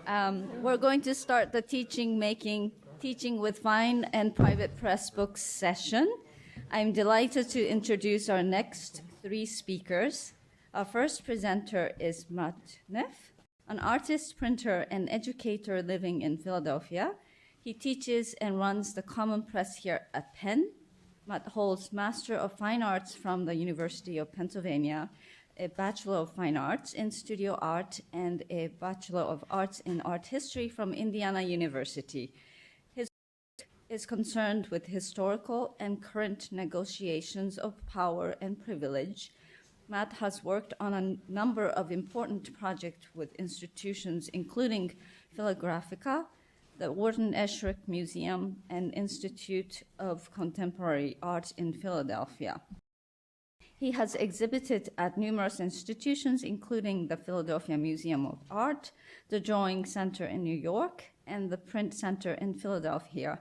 We're going to start the Teaching with Fine and Private Press Books session. I'm delighted to introduce our next three speakers. Our first presenter is Neff, an artist, printer, and educator living in Philadelphia. He teaches and runs the Common Press here at Penn. Matt holds Master of Fine Arts from the University of Pennsylvania, a Bachelor of Fine Arts in Studio Art, and a Bachelor of Arts in Art History from Indiana University. His work is concerned with historical and current negotiations of power and privilege. Matt has worked on a number of important projects with institutions, including Philagraphica, the Wharton Esherick Museum, and Institute of Contemporary Art in Philadelphia. He has exhibited at numerous institutions, including the Philadelphia Museum of Art, the Drawing Center in New York, and the Print Center in Philadelphia.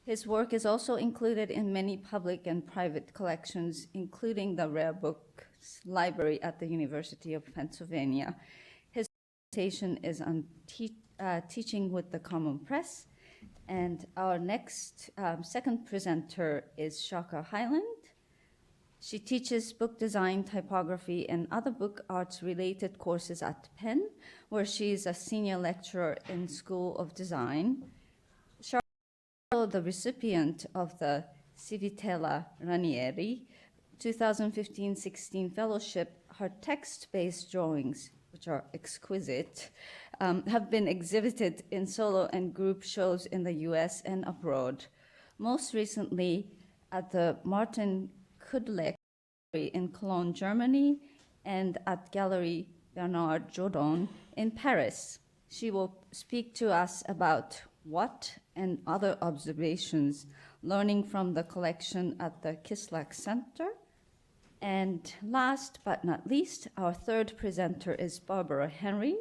His work is also included in many public and private collections, including the Rare Books Library at the University of Pennsylvania. His presentation is on teaching with the Common Press. And our next second presenter is Chaka Highland. She teaches book design, typography, and other book arts-related courses at Penn, where she is a senior lecturer in School of Design. Sharka is also the recipient of the Civitella Ranieri 2015-16 fellowship. Her text-based drawings, which are exquisite, have been exhibited in solo and group shows in the US and abroad. Most recently at the Martin Kudlek in Cologne, Germany, and at Gallery Bernard Jourdan in Paris. She will speak to us about what and other observations learning from the collection at the Kislak Center. And last but not least, our third presenter is Barbara Henry.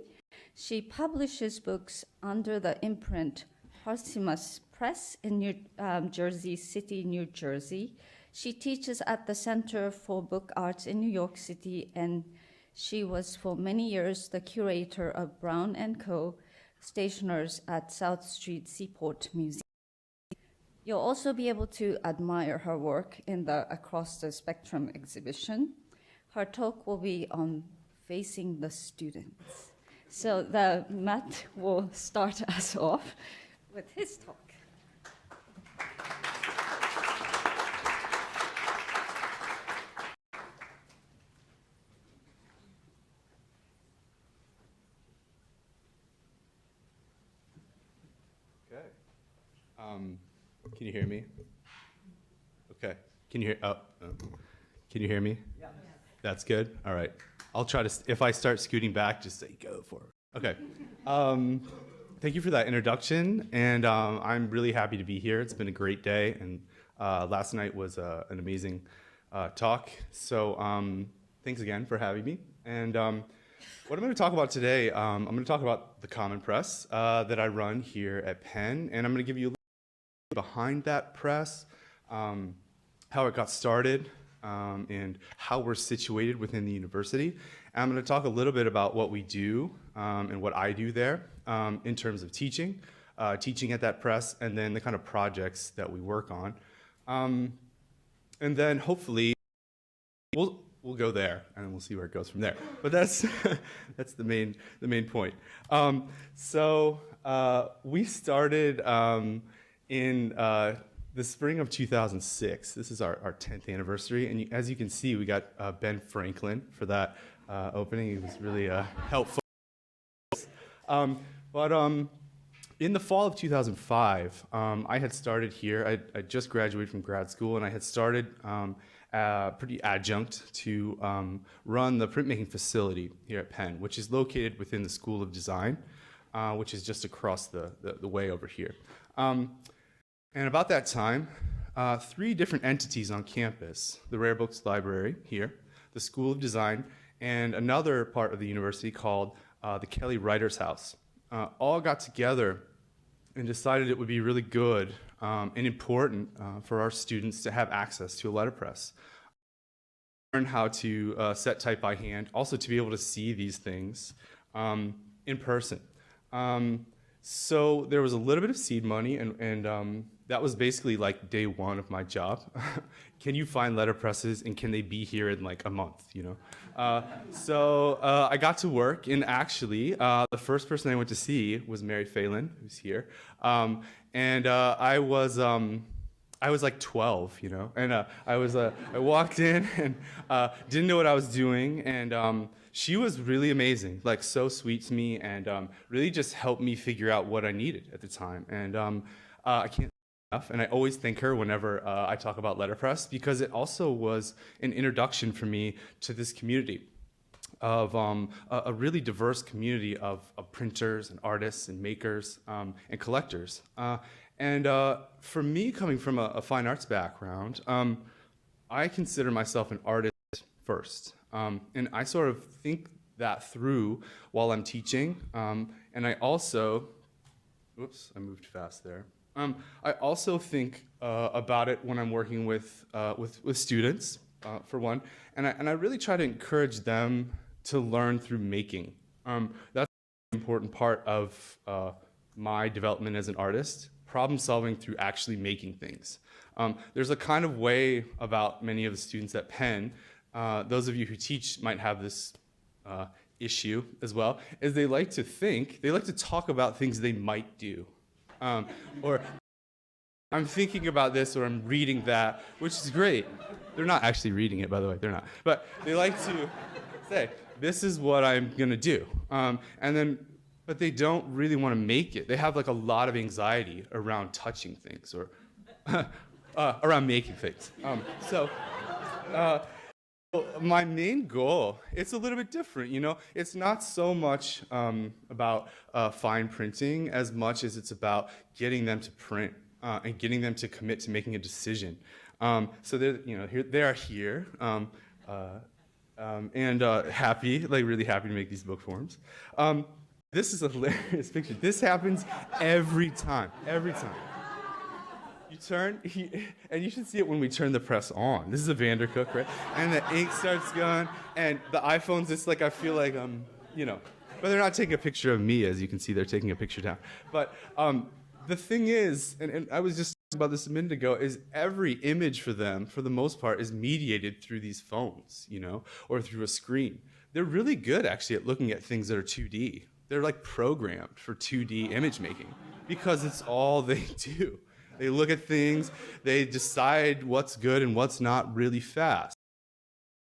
She publishes books under the imprint Harsimus Press in Jersey City, New Jersey. She teaches at the Center for Book Arts in New York City, and she was for many years the curator of Brown & Co. stationers at South Street Seaport Museum. You'll also be able to admire her work in the Across the Spectrum exhibition. Her talk will be on facing the students. So Matt will start us off with his talk. Okay. Can you hear me? Okay. Can you hear me? Yeah. That's good. All right. I'll try to. If I start scooting back, just say go for it. Okay. Thank you for that introduction, and I'm really happy to be here. It's been a great day, and last night was an amazing talk. So thanks again for having me. And what I'm going to talk about today, I'm going to talk about the Common Press that I run here at Penn, and I'm going to give you a little behind that press, how it got started, and how we're situated within the university. And I'm going to talk a little bit about what we do and what I do there in terms of teaching at that press, and then the kind of projects that we work on. And then hopefully we'll go there, and we'll see where it goes from there. But that's that's the main point. So we started in the spring of 2006. This is our 10th anniversary, and as you can see, we got Ben Franklin for that opening. He was really helpful. But in the fall of 2005, I had started here. I just graduated from grad school, and I had started pretty adjunct to run the printmaking facility here at Penn, which is located within the School of Design, which is just across the way over here. And about that time, three different entities on campus, the Rare Books Library here, the School of Design, and another part of the university called the Kelly Writers House, all got together and decided it would be really good and important for our students to have access to a letterpress. Learn how to set type by hand, also to be able to see these things in person. So there was a little bit of seed money, and that was basically like day one of my job. Can you find letterpresses, and can they be here in like a month, you know? So I got to work, and actually the first person I went to see was Mary Phelan, who's here. And I was like 12, you know, and I walked in and didn't know what I was doing, and she was really amazing, like so sweet to me, and really just helped me figure out what I needed at the time. And I can't say enough, and I always thank her whenever I talk about letterpress, because it also was an introduction for me to this community of a really diverse community of printers and artists and makers and collectors. And for me, coming from a fine arts background, I consider myself an artist first. And I sort of think that through while I'm teaching. And I also, whoops, I moved fast there. I also think about it when I'm working with students, for one. And I really try to encourage them to learn through making. That's an important part of my development as an artist. Problem solving through actually making things. There's a kind of way about many of the students at Penn, those of you who teach might have this issue as well, is they like to talk about things they might do. Or I'm thinking about this, or I'm reading that, which is great. They're not actually reading it, by the way, they're not. But they like to say, this is what I'm gonna do. But they don't really want to make it. They have like a lot of anxiety around touching things or around making things. So my main goal, it's a little bit different, you know? It's not so much about fine printing as much as it's about getting them to print and getting them to commit to making a decision. So they are here and happy, like really happy to make these book forms. This is a hilarious picture. This happens every time. You turn, and you should see it when we turn the press on. This is a Vandercook, right? And the ink starts going, and the iPhone's just like, I feel like you know. But they're not taking a picture of me, as you can see. They're taking a picture down. But the thing is, and I was just talking about this a minute ago, is every image for them, for the most part, is mediated through these phones, you know, or through a screen. They're really good, actually, at looking at things that are 2D. They're like programmed for 2D image making because it's all they do. They look at things, they decide what's good and what's not really fast.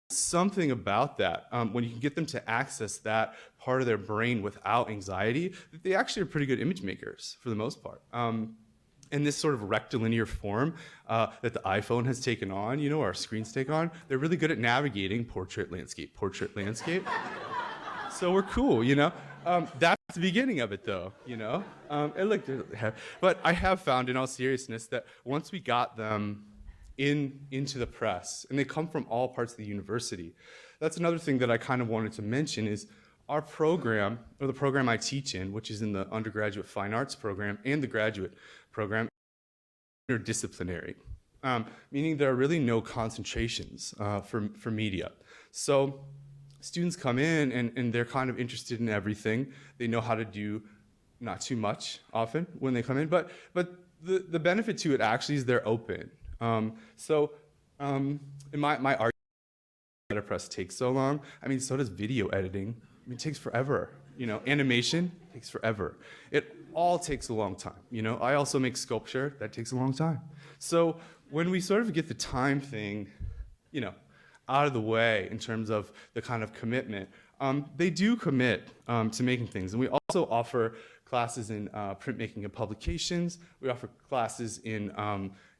Something about that, when you can get them to access that part of their brain without anxiety, that they actually are pretty good image makers for the most part. In this sort of rectilinear form that the iPhone has taken on, you know, our screens take on, they're really good at navigating portrait, landscape. So we're cool, you know? That's the beginning of it, though, you know? But I have found, in all seriousness, that once we got them into the press, and they come from all parts of the university, that's another thing that I kind of wanted to mention is our program, or the program I teach in, which is in the undergraduate fine arts program and the graduate program, interdisciplinary, meaning there are really no concentrations for media. So students come in and they're kind of interested in everything. They know how to do not too much often when they come in, but the benefit to it actually is they're open. In my art letterpress takes so long. I mean, so does video editing. I mean, it takes forever. You know, animation takes forever. It all takes a long time. You know, I also make sculpture. That takes a long time. So when we sort of get the time thing, you know, out of the way in terms of the kind of commitment, they do commit to making things. And we also offer classes in printmaking and publications. We offer classes in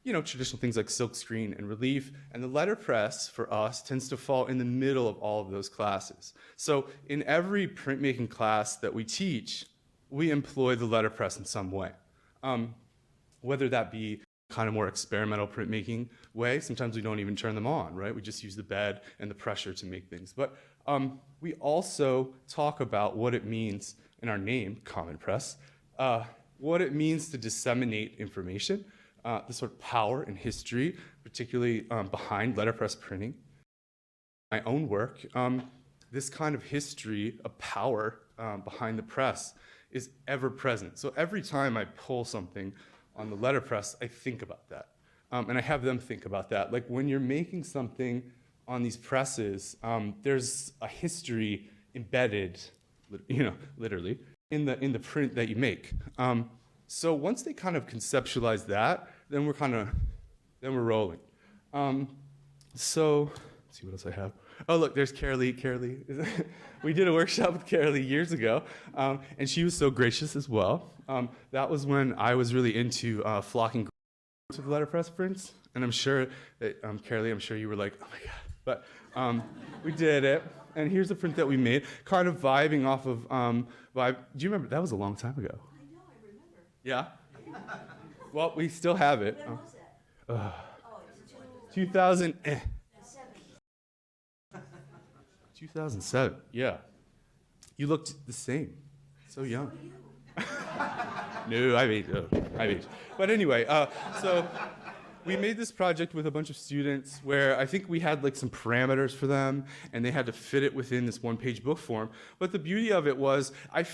you know, traditional things like silkscreen and relief, and the letterpress for us tends to fall in the middle of all of those classes. So in every printmaking class that we teach, we employ the letterpress in some way. Whether that be kind of more experimental printmaking way, sometimes we don't even turn them on, right? We just use the bed and the pressure to make things. But we also talk about what it means in our name, Common Press, what it means to disseminate information, the sort of power and history, particularly behind letterpress printing. My own work, this kind of history of power behind the press is ever present. So every time I pull something on the letterpress, I think about that. And I have them think about that. Like when you're making something on these presses, there's a history embedded, literally, in the print that you make. So once they kind of conceptualize that, then we're rolling. So let's see what else I have. Oh, look, there's Carolee. We did a workshop with Carolee years ago, and she was so gracious as well. That was when I was really into flocking to the letterpress prints, and I'm sure that, Carolee, I'm sure you were like, oh my God. But we did it, and here's a print that we made, kind of vibing off of vibe. Do you remember? That was a long time ago. I know, I remember. Yeah? Well, we still have it. When was that? 2000. 7. 2007, yeah. You looked the same, so young. No, I've aged. But anyway, so we made this project with a bunch of students where I think we had like some parameters for them, and they had to fit it within this one-page book form. But the beauty of it was I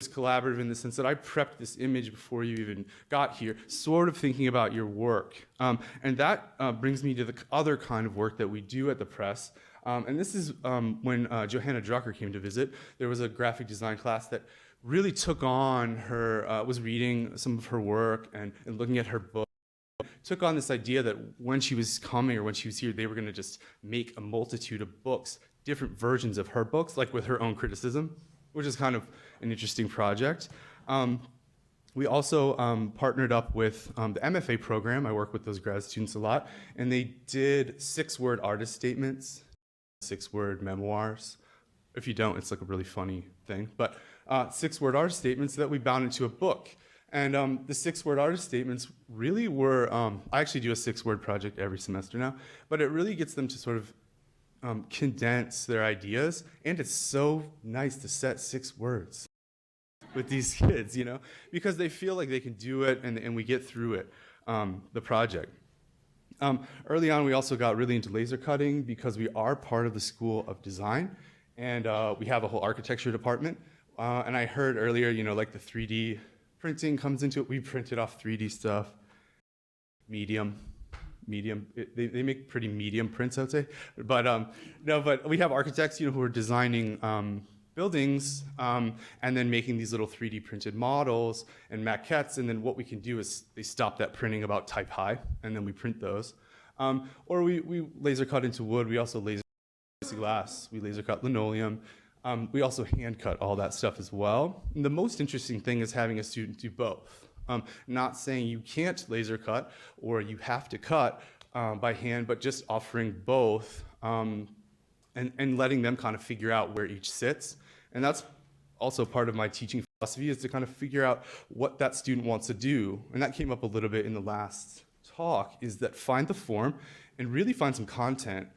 was collaborative in the sense that I prepped this image before you even got here, sort of thinking about your work. And that brings me to the other kind of work that we do at the press. And this is when Johanna Drucker came to visit. There was a graphic design class that really took on her, was reading some of her work and looking at her book. Took on this idea that when she was coming or when she was here, they were going to just make a multitude of books, different versions of her books, like with her own criticism, which is kind of an interesting project. We also partnered up with the MFA program. I work with those grad students a lot, and they did 6-word artist statements, 6-word memoirs. If you don't, it's like a really funny thing. But 6-word artist statements that we bound into a book. And the 6-word artist statements really were, I actually do a 6-word project every semester now, but it really gets them to sort of condense their ideas. And it's so nice to set 6 words with these kids, because they feel like they can do it and we get through it, the project. Early on, we also got really into laser cutting because we are part of the School of Design, and we have a whole architecture department. And I heard earlier, like the 3D printing comes into it. We printed off 3D stuff, medium. They make pretty medium prints, I would say. But no, but we have architects, who are designing buildings and then making these little 3D printed models and maquettes. And then what we can do is they stop that printing about type high, and then we print those. Or we laser cut into wood. We also laser glass. We laser cut linoleum. We also hand cut all that stuff as well. And the most interesting thing is having a student do both. Not saying you can't laser cut or you have to cut by hand, but just offering both and letting them kind of figure out where each sits. And that's also part of my teaching philosophy, is to kind of figure out what that student wants to do. And that came up a little bit in the last talk, is that find the form and really find some content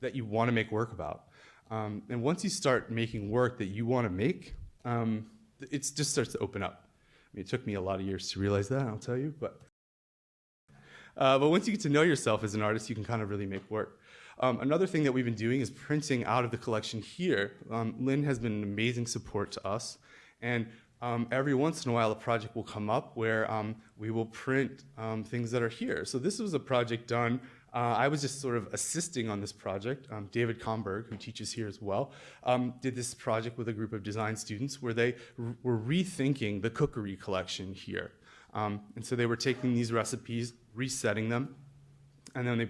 that you want to make work about. And once you start making work that you want to make, it just starts to open up. I mean, it took me a lot of years to realize that, I'll tell you. But once you get to know yourself as an artist, you can kind of really make work. Another thing that we've been doing is printing out of the collection here. Lynn has been an amazing support to us. And every once in a while, a project will come up where we will print things that are here. So this was a project done. I was just sort of assisting on this project. David Comberg, who teaches here as well, did this project with a group of design students where they were rethinking the cookery collection here. And so they were taking these recipes, resetting them, and then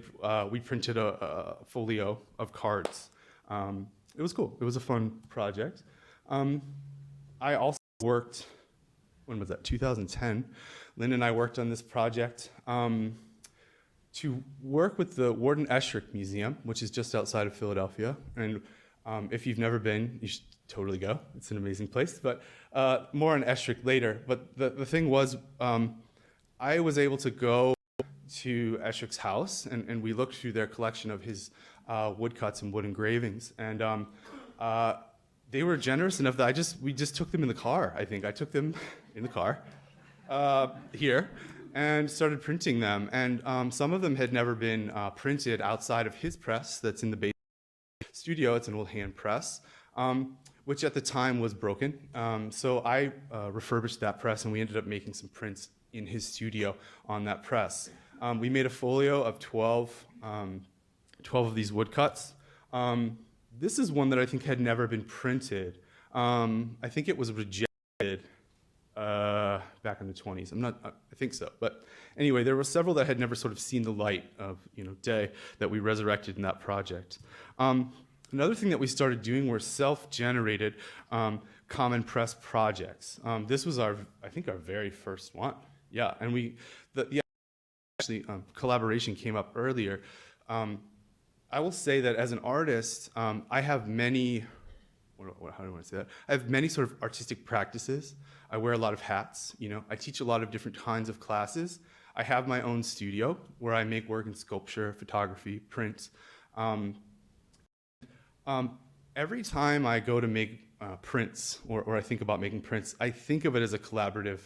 we printed a folio of cards. It was cool. It was a fun project. I also worked, when was that, 2010. Lynn and I worked on this project to work with the Warden Esherick Museum, which is just outside of Philadelphia. And if you've never been, you should totally go. It's an amazing place. But more on Esherick later. But the thing was, I was able to go to Esherick's house, and we looked through their collection of his woodcuts and wood engravings. And they were generous enough that we just took them in the car, I think. I took them in the car here and started printing them. And some of them had never been printed outside of his press that's in the basement studio. It's an old hand press. which at the time was broken. So I refurbished that press, and we ended up making some prints in his studio on that press. We made a folio of 12 of these woodcuts. This is one that I think had never been printed. I think it was rejected back in the 20s. I think so. But anyway, there were several that had never sort of seen the light of day that we resurrected in that project. Another thing that we started doing were self-generated common press projects. This was I think our very first one. Yeah, and collaboration came up earlier. I will say that as an artist, I have many, how do I want to say that? I have many sort of artistic practices. I wear a lot of hats, I teach a lot of different kinds of classes. I have my own studio where I make work in sculpture, photography, print. Every time I go to make prints, or I think about making prints, I think of it as a collaborative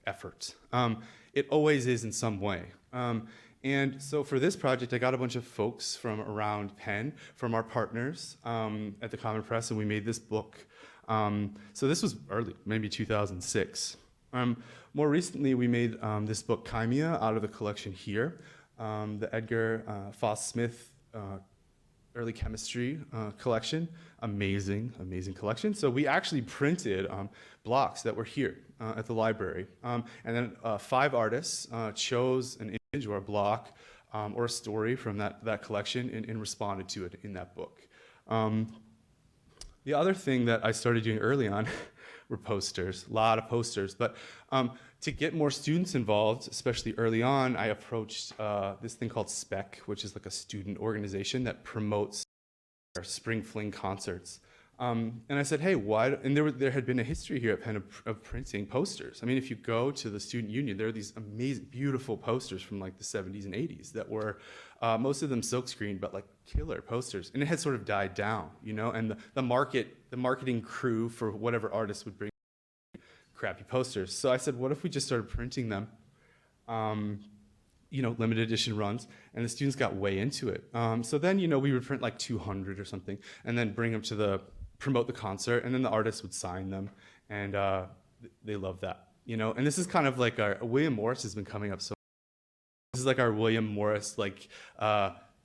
effort. It always is in some way. And so for this project, I got a bunch of folks from around Penn, from our partners at the Common Press, and we made this book. So this was early, maybe 2006. More recently, we made this book, Chimia, out of the collection here, the Edgar Foss Smith early chemistry collection. Amazing, amazing collection. So we actually printed blocks that were here at the library. And then 5 artists chose an image or a block or a story from that collection and responded to it in that book. The other thing that I started doing early on were posters, a lot of posters. But to get more students involved, especially early on, I approached this thing called SPEC, which is like a student organization that promotes our spring fling concerts. And I said, hey, why? And there had been a history here at Penn of printing posters. I mean, if you go to the student union, there are these amazing, beautiful posters from like the 70s and 80s that were, most of them silkscreen, but like killer posters. And it had sort of died down, and the marketing crew for whatever artist would bring crappy posters. So I said, what if we just started printing them, limited edition runs, and the students got way into it. So then, we would print like 200 or something, and then bring them to promote the concert, and then the artists would sign them, and they loved that, And this is kind of like William Morris has been coming up so. This is like our William Morris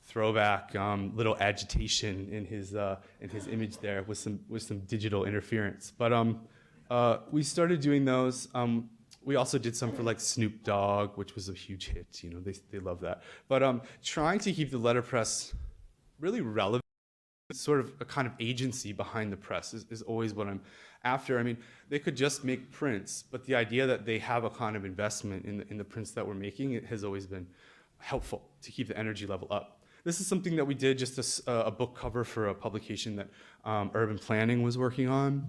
throwback, little agitation in his image there with some digital interference. But we started doing those. We also did some for like Snoop Dogg, which was a huge hit. They love that. But trying to keep the letterpress really relevant, sort of a kind of agency behind the press is always what I'm after. I mean, they could just make prints, but the idea that they have a kind of investment in the prints that we're making, it has always been helpful to keep the energy level up. This is something that we did, just a book cover for a publication that Urban Planning was working on.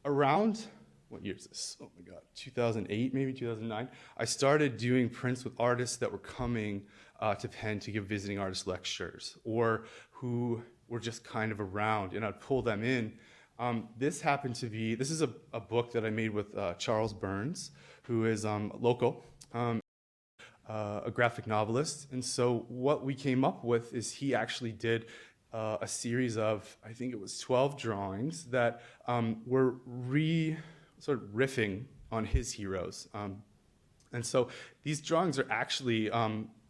Around, what year is this? Oh my God, 2008, maybe 2009. I started doing prints with artists that were coming to Penn to give visiting artist lectures, or who were just kind of around, and I'd pull them in. This is a book that I made with Charles Burns, who is local, a graphic novelist. And so what we came up with is he actually did a series of, I think it was 12 drawings that were sort of riffing on his heroes. And so these drawings are actually,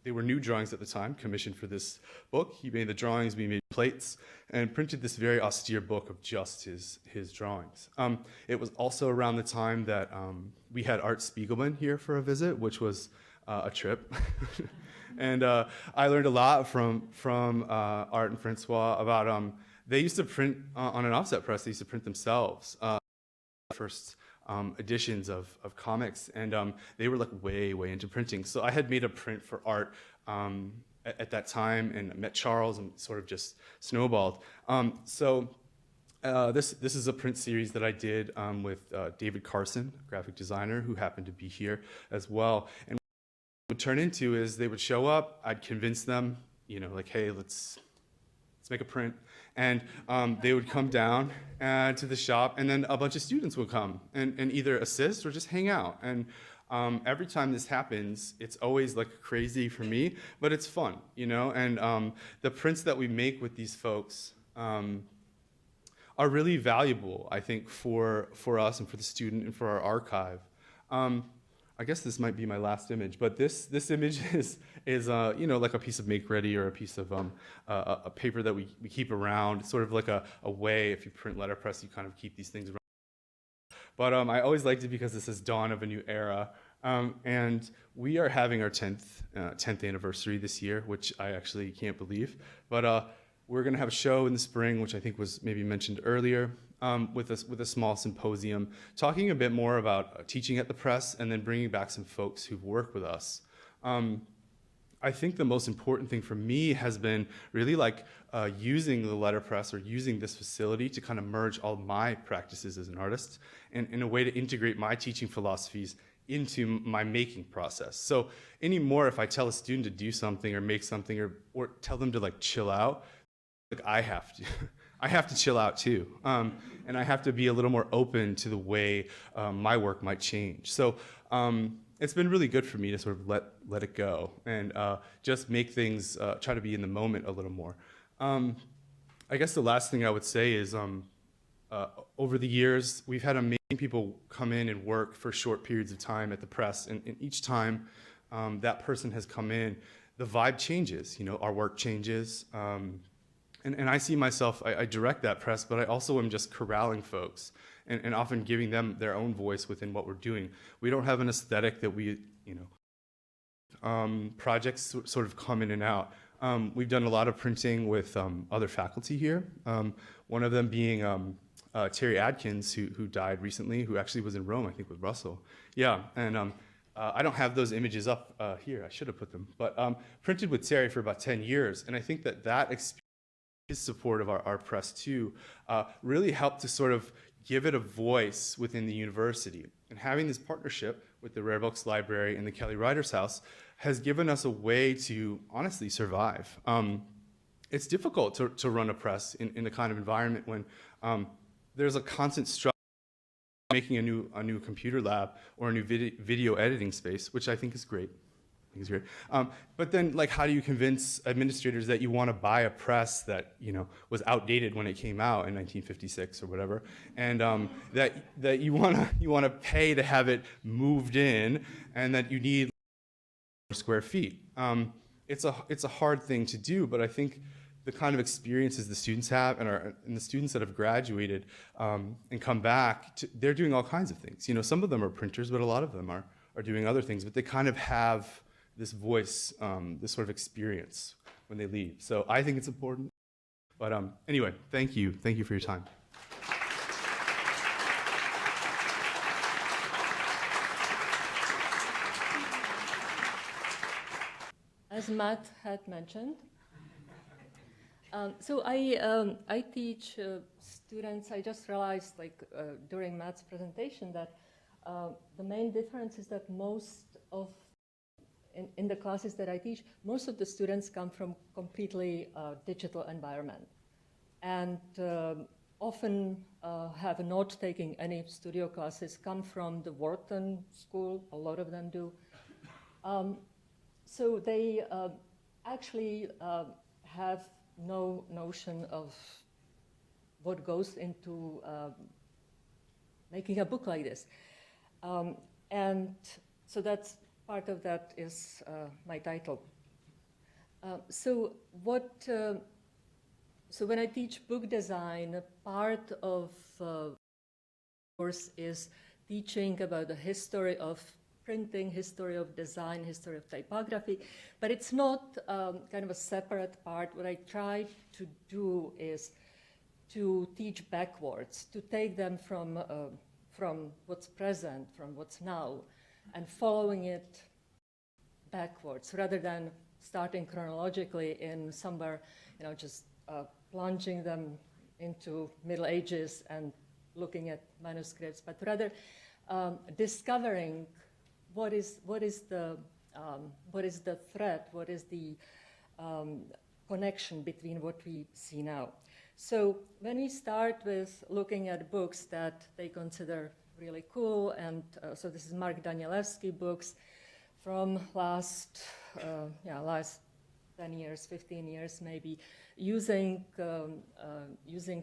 they were new drawings at the time, commissioned for this book. He made the drawings, we made plates, and printed this very austere book of just his drawings. It was also around the time that we had Art Spiegelman here for a visit, which was a trip. And I learned a lot from Art and Francois about, they used to print on an offset press, they used to print themselves. First editions of comics, and they were like way into printing. So I had made a print for Art at that time, and met Charles, and sort of just snowballed. This is a print series that I did with David Carson, graphic designer, who happened to be here as well. And what it would turn into is they would show up, I'd convince them, like, hey, let's make a print. And they would come down to the shop, and then a bunch of students would come and either assist or just hang out. And every time this happens, it's always like crazy for me, but it's fun, And the prints that we make with these folks are really valuable, I think, for us and for the student and for our archive. I guess this might be my last image, but this image is you know, like a piece of make ready or a piece of a paper that we keep around. It's sort of like a way, if you print letterpress, you kind of keep these things around. But I always liked it because this is dawn of a new era. And we are having our 10th anniversary this year, which I actually can't believe. But we're going to have a show in the spring, which I think was maybe mentioned earlier, with a small symposium, talking a bit more about teaching at the press and then bringing back some folks who've worked with us. I think the most important thing for me has been really like using the letterpress or using this facility to kind of merge all my practices as an artist and in a way to integrate my teaching philosophies into my making process. So anymore, if I tell a student to do something or make something or tell them to like chill out, like I have to. I have to chill out too. And I have to be a little more open to the way my work might change. So it's been really good for me to sort of let it go and just make things, try to be in the moment a little more. I guess the last thing I would say is over the years, we've had amazing people come in and work for short periods of time at the press. And each time that person has come in, the vibe changes. You know, our work changes. And I see myself, I direct that press, but I also am just corralling folks and often giving them their own voice within what we're doing. We don't have an aesthetic that we, you know, projects sort of come in and out. We've done a lot of printing with other faculty here, one of them being Terry Adkins, who died recently, who actually was in Rome, I think, with Russell. Yeah, and I don't have those images up here. I should have put them. But printed with Terry for about 10 years, and I think that experience, his support of our press too, really helped to sort of give it a voice within the university. And having this partnership with the Rare Books Library and the Kelly Writers House has given us a way to honestly survive. It's difficult to run a press in the kind of environment when there's a constant struggle making a new computer lab or a new video editing space, which I think is great. But then, like, how do you convince administrators that you want to buy a press that, you know, was outdated when it came out in 1956 or whatever, and that you want to pay to have it moved in, and that you need square feet? It's a hard thing to do, but I think the kind of experiences the students have and the students that have graduated and come back, they're doing all kinds of things. You know, some of them are printers, but a lot of them are doing other things. But they kind of have this voice, this sort of experience when they leave. So I think it's important. But anyway, thank you. Thank you for your time. As Matt had mentioned, so I teach students. I just realized, like during Matt's presentation, that the main difference is that most of in the classes that I teach, most of the students come from completely digital environment, and often have not taken any studio classes, come from the Wharton School. A lot of them do. So they actually have no notion of what goes into making a book like this. And so that's part of that is my title. So when I teach book design, part of course is teaching about the history of printing, history of design, history of typography, but it's not kind of a separate part. What I try to do is to teach backwards, to take them from what's present, from what's now, and following it backwards, rather than starting chronologically in somewhere, you know, just plunging them into Middle Ages and looking at manuscripts, but rather discovering what is the thread, what is the connection between what we see now. So when we start with looking at books that they consider really cool, and so this is Mark Danielewski books from last 10 years, 15 years maybe, using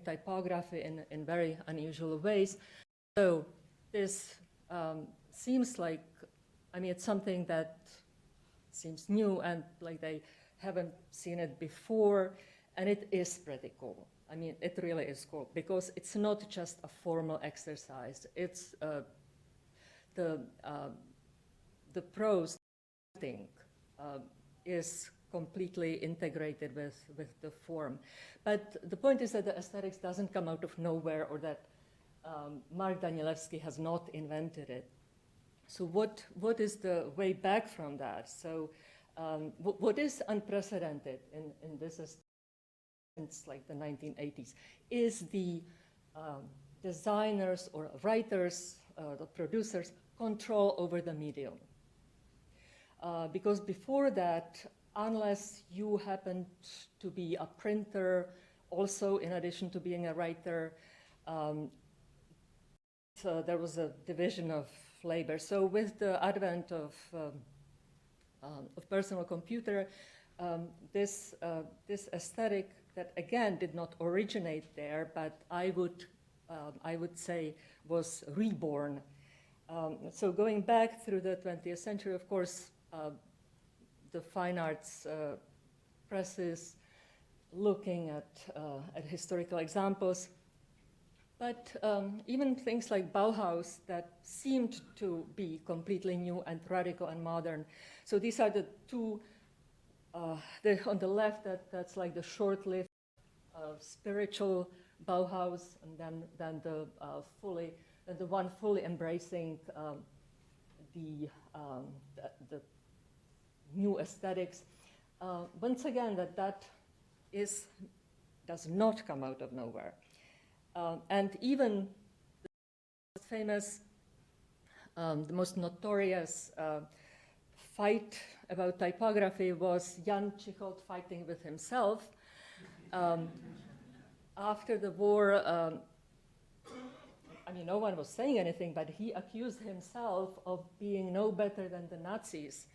typography in very unusual ways. So this seems like, I mean, it's something that seems new and like they haven't seen it before, and it is pretty cool. I mean, it really is cool because it's not just a formal exercise. It's the prose thing is completely integrated with the form. But the point is that the aesthetics doesn't come out of nowhere, or that Mark Danielewski has not invented it. So what is the way back from that? So what is unprecedented in this since like the 1980s is the designers or writers, the producers, control over the medium. Because before that, unless you happened to be a printer, also in addition to being a writer, so there was a division of labor. So with the advent of personal computer, this aesthetic that again did not originate there, but I would say was reborn. So going back through the 20th century, of course, the fine arts presses looking at historical examples, but even things like Bauhaus that seemed to be completely new and radical and modern. So these are the two, on the left, that's like the short-lived spiritual Bauhaus, and then the one fully embracing the new aesthetics. Once again, that does not come out of nowhere. And even the famous, the most notorious fight about typography was Jan Tschichold fighting with himself. After the war, I mean, no one was saying anything, but he accused himself of being no better than the Nazis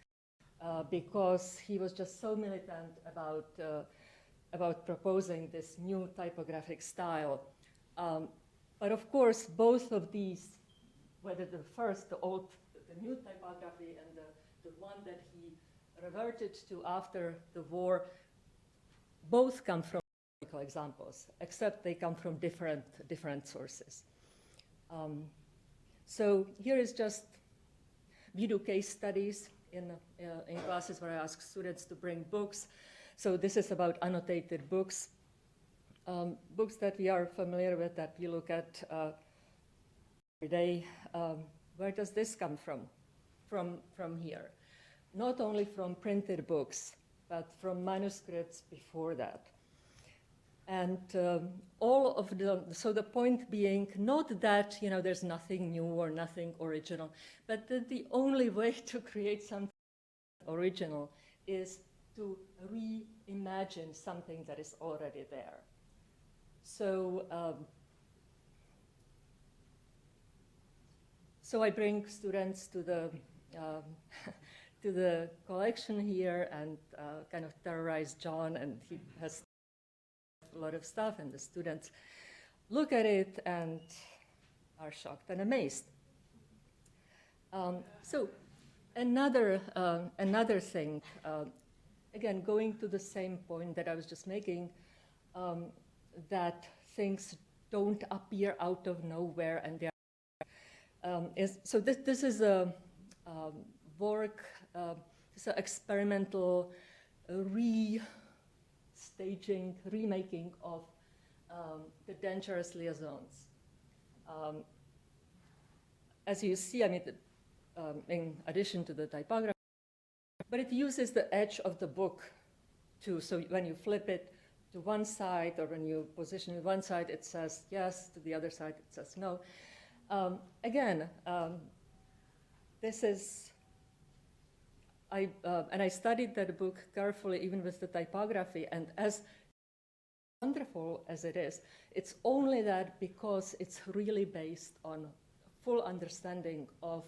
because he was just so militant about proposing this new typographic style. But of course, both of these, whether the first, the new typography, and the one that he reverted to after the war, both come from historical examples, except they come from different sources. So here is just, we do case studies in classes where I ask students to bring books. So this is about annotated books. Books that we are familiar with, that we look at every day. Where does this come from? From here. Not only from printed books, but from manuscripts before that. And all of so the point being, not that, you know, there's nothing new or nothing original, but that the only way to create something original is to reimagine something that is already there. So, so I bring students to the to the collection here and kind of terrorize John, and he has a lot of stuff, and the students look at it and are shocked and amazed. So another thing, again, going to the same point that I was just making, that things don't appear out of nowhere, and they are, so this is a work, it's an experimental restaging, remaking of the dangerous liaisons. As you see, I mean, in addition to the typography, but it uses the edge of the book too. So when you flip it to one side, or when you position it one side, it says yes, to the other side it says no. Again, this is, and I studied that book carefully, even with the typography, and as wonderful as it is, it's only that because it's really based on full understanding of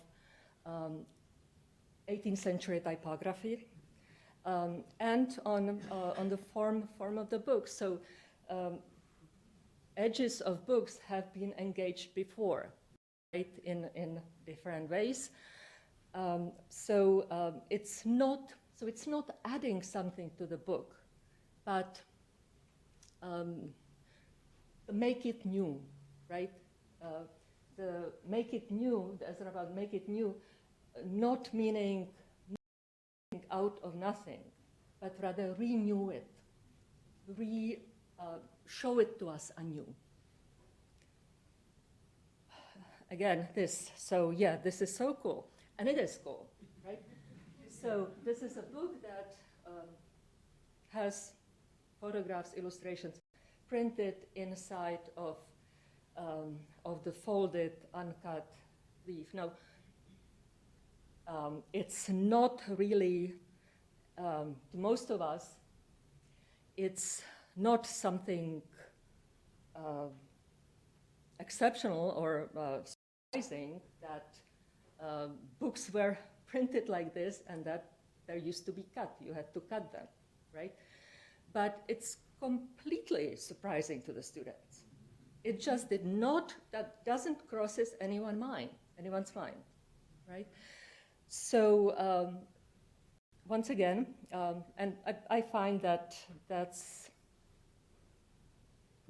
18th century typography, and on the form of the book. So edges of books have been engaged before, right, in different ways. It's not adding something to the book, but make it new, right? The make it new, the Ezra about make it new, not meaning out of nothing, but rather renew it, show it to us anew. Again, this is so cool, and it is cool, right? So this is a book that has photographs, illustrations printed inside of the folded, uncut leaf. Now, it's not really, to most of us, it's not something exceptional or surprising that books were printed like this and that there used to be cut. You had to cut them, right? But it's completely surprising to the students. It just did not, that doesn't crosses anyone's mind, right? So once again, and I find that that's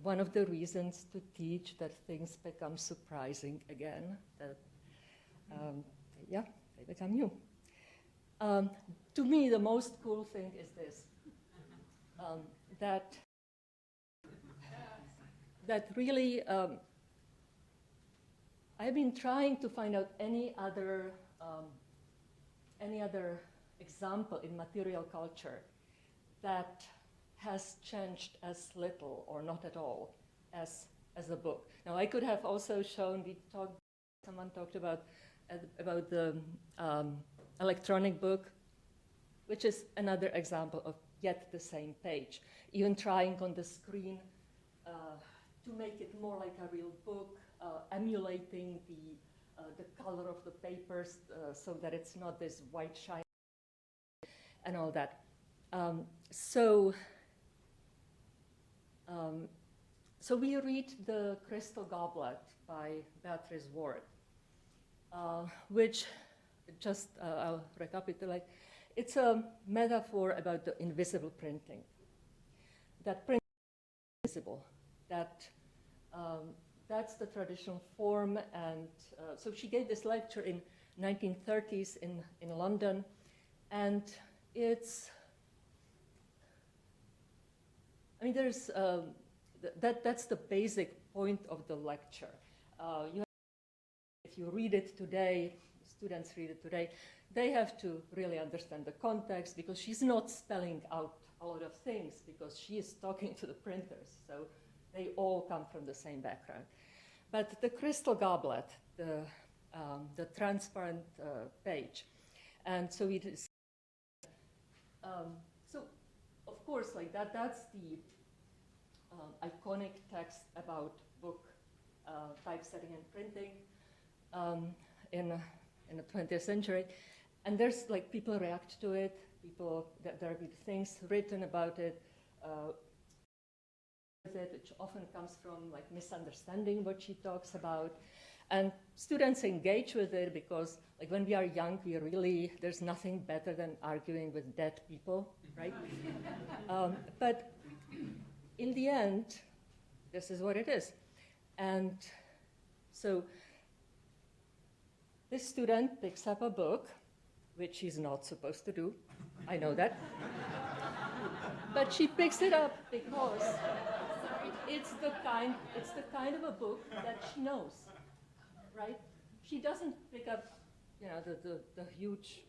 one of the reasons to teach, that things become surprising again, that they become new. To me, the most cool thing is this, that really, I've been trying to find out any other example in material culture that has changed as little or not at all as a book. Now, I could have also shown, someone talked about the electronic book, which is another example of yet the same page, even trying on the screen to make it more like a real book, emulating the color of the papers so that it's not this white shiny and all that. So we read The Crystal Goblet by Beatrice Ward, which, just I'll recapitulate, it's a metaphor about the invisible printing. That print is invisible, that's the traditional form, and so she gave this lecture in 1930s in London, and it's, I mean, there's, that's the basic point of the lecture. If you read it today, students read it today, they have to really understand the context, because she's not spelling out a lot of things, because she is talking to the printers, so they all come from the same background. But the crystal goblet, the transparent page, and so it is. So of course, like that's the iconic text about book typesetting and printing in the 20th century, and there's like people react to it. There are things written about it. Which often comes from like misunderstanding what she talks about, and students engage with it because like when we are young, there's nothing better than arguing with dead people, right? But in the end, this is what it is. And so this student picks up a book, which she's not supposed to do, I know that, but she picks it up because it's the kind of a book that she knows, right? She doesn't pick up, the huge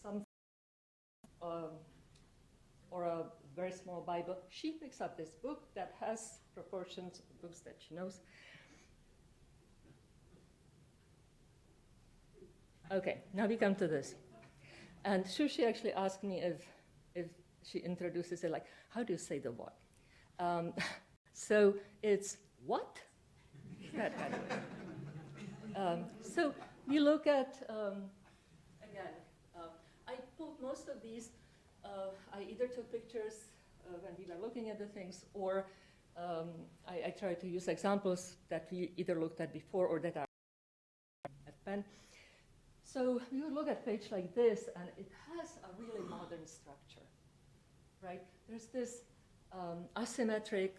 something or a very small Bible. She picks up this book that has proportions of books that she knows. Okay, now we come to this. And Shushi actually asked me if she introduces it, like, how do you say the what? So it's what? That kind of so we look at, again, I put most of these I either took pictures when we were looking at the things, or I tried to use examples that we either looked at before or that are at pen. So you look at a page like this, and it has a really modern structure, right? There's this asymmetric,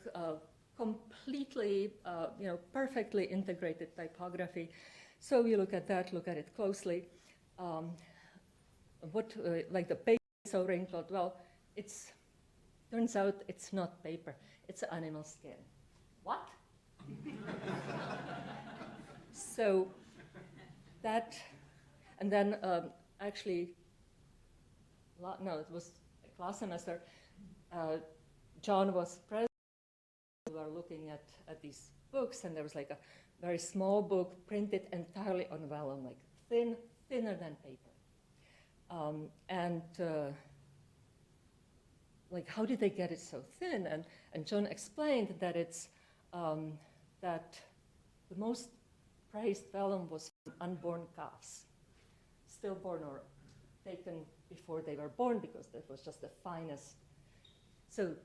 completely, perfectly integrated typography. So you look at that, look at it closely. Like the paper is so wrinkled. Well, turns out it's not paper, it's animal skin. What? So that, and then actually, no, it was last semester, John was present. We were looking at these books, and there was like a very small book printed entirely on vellum, like thinner than paper. Like, how did they get it so thin? And John explained that it's that the most praised vellum was from unborn calves, stillborn or taken before they were born, because that was just the finest. So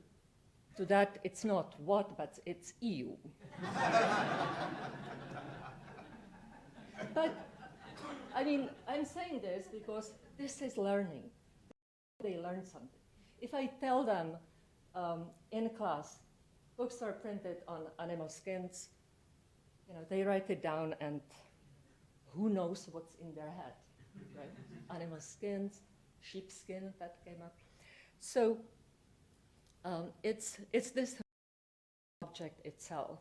to that, it's not what, but it's EU. But I mean, I'm saying this because this is learning. They learn something. If I tell them in class, books are printed on animal skins, they write it down, and who knows what's in their head, right? Animal skins, sheepskin, that came up. So it's this object itself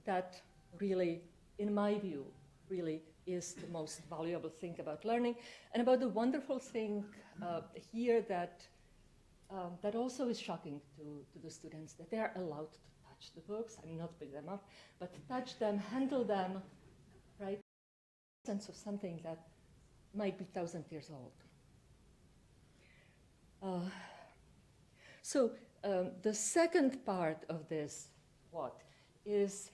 that really, in my view, really is the most valuable thing about learning, and about the wonderful thing here that also is shocking to the students, that they are allowed to touch the books. I mean, not pick them up, but touch them, handle them, right? Sense of something that might be 1,000 years old. So the second part of this, is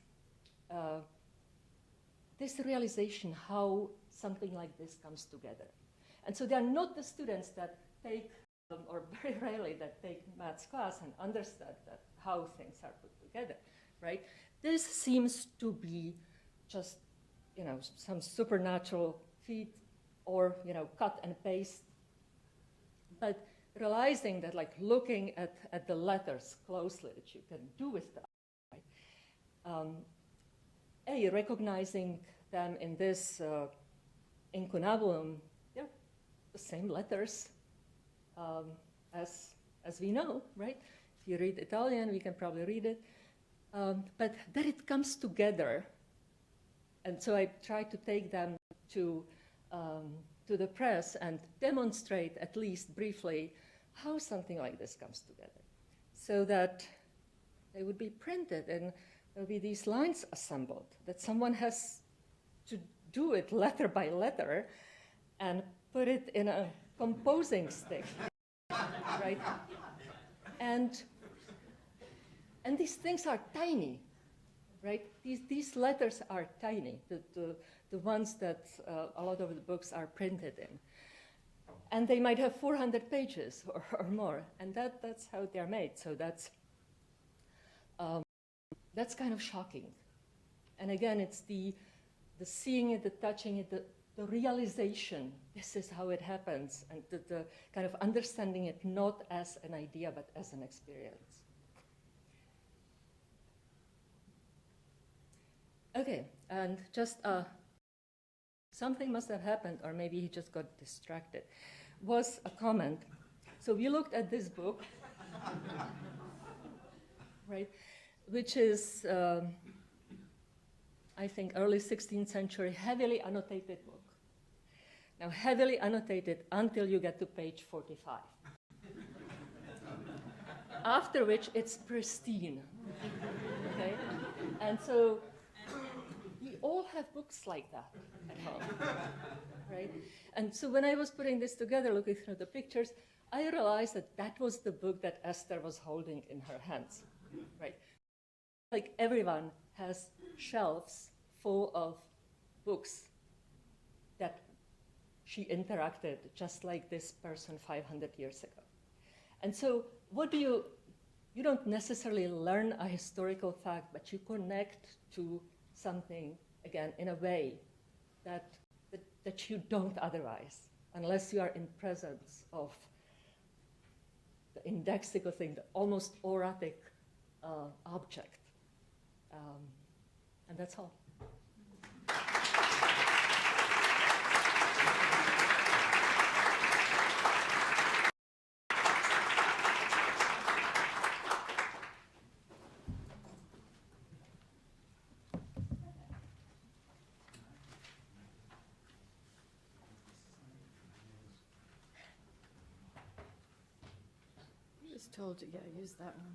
this realization how something like this comes together. And so they are not the students that take, or very rarely that take maths class and understand that how things are put together, right? This seems to be just, some supernatural feat, or, cut and paste. But realizing that, like, looking at the letters closely, that you can do with them, right? Recognizing them in this incunabulum, they're the same letters as we know, right? If you read Italian, we can probably read it. But that it comes together. And so I try to take them to the press and demonstrate, at least briefly, how something like this comes together, so that they would be printed and there'll be these lines assembled, that someone has to do it letter by letter and put it in a composing stick, right? And these things are tiny, right? These letters are tiny, the ones that a lot of the books are printed in. And they might have 400 pages or more, and that's how they're made. So that's kind of shocking. And again, it's the seeing it, the touching it, the realization, this is how it happens, and the kind of understanding it not as an idea, but as an experience. Okay, and just something must have happened, or maybe he just got distracted, was a comment. So we looked at this book, right, which is, I think, early 16th century, heavily annotated book. Now, heavily annotated until you get to page 45. After which, it's pristine, okay? And so we all have books like that at home, right? And so when I was putting this together, looking through the pictures, I realized that was the book that Esther was holding in her hands, right? Like, everyone has shelves full of books that she interacted just like this person 500 years ago. And so what do you don't necessarily learn a historical fact, but you connect to something, again, in a way that you don't otherwise, unless you are in presence of the indexical thing, the almost auratic object. And that's all. Just told you, yeah, use that one.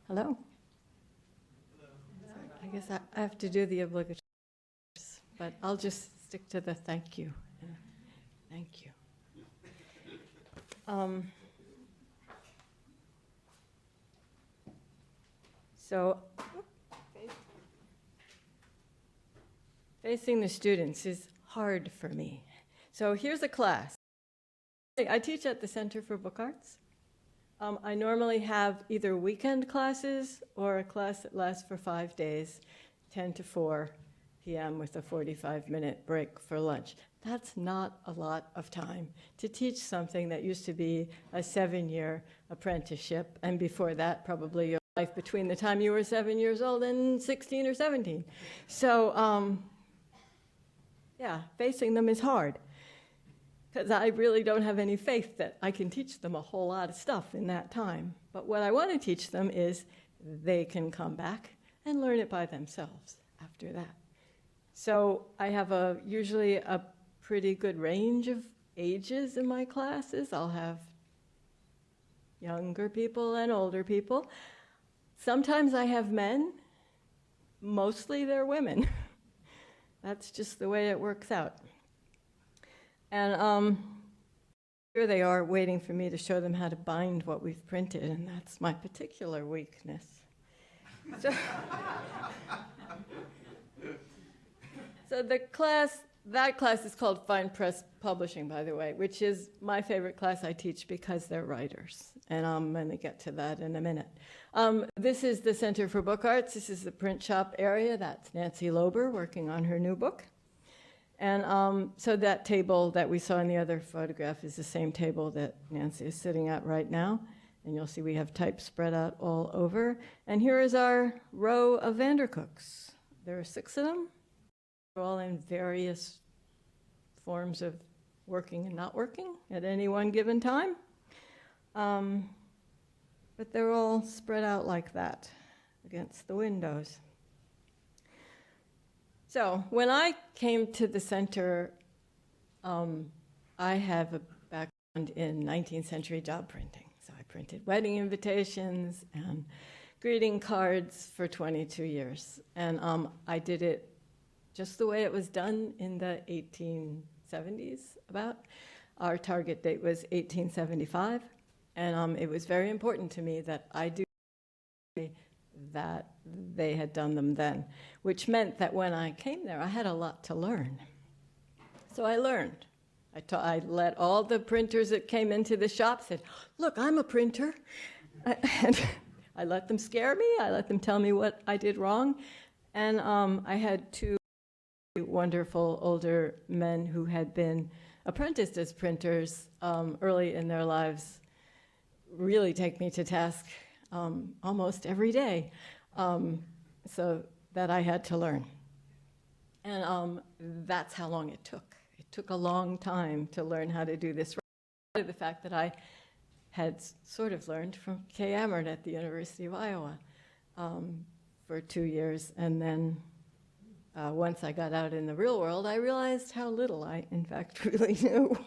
Hello? I guess I have to do the obligatory, but I'll just stick to the thank you. Thank you. So, facing the students is hard for me. So here's a class. I teach at the Center for Book Arts. I normally have either weekend classes or a class that lasts for 5 days, 10 to 4 p.m. with a 45-minute break for lunch. That's not a lot of time to teach something that used to be a 7-year apprenticeship, and before that, probably your life between the time you were 7 years old and 16 or 17. So, yeah, facing them is hard, because I really don't have any faith that I can teach them a whole lot of stuff in that time. But what I want to teach them is they can come back and learn it by themselves after that. So I have usually a pretty good range of ages in my classes. I'll have younger people and older people. Sometimes I have men. Mostly they're women. That's just the way it works out. And here they are waiting for me to show them how to bind what we've printed, and that's my particular weakness. So that class is called Fine Press Publishing, by the way, which is my favorite class I teach because they're writers, and I'm going to get to that in a minute. This is the Center for Book Arts. This is the print shop area. That's Nancy Lober working on her new book. And so that table that we saw in the other photograph is the same table that Nancy is sitting at right now. And you'll see we have type spread out all over. And here is our row of Vandercooks. There are 6 of them. They're all in various forms of working and not working at any one given time. But they're all spread out like that against the windows. So when I came to the center, I have a background in 19th century job printing. So I printed wedding invitations and greeting cards for 22 years. And I did it just the way it was done in the 1870s about. Our target date was 1875. And it was very important to me that I do that they had done them then, which meant that when I came there, I had a lot to learn. So I learned. I let all the printers that came into the shop said, look, I'm a printer. And I let them scare me. I let them tell me what I did wrong. And I had 2 wonderful older men who had been apprenticed as printers early in their lives really take me to task almost every day, so that I had to learn. And that's how long it took. It took a long time to learn how to do this. The fact that I had sort of learned from Kay Amert at the University of Iowa for 2 years, and then once I got out in the real world, I realized how little I, in fact, really knew.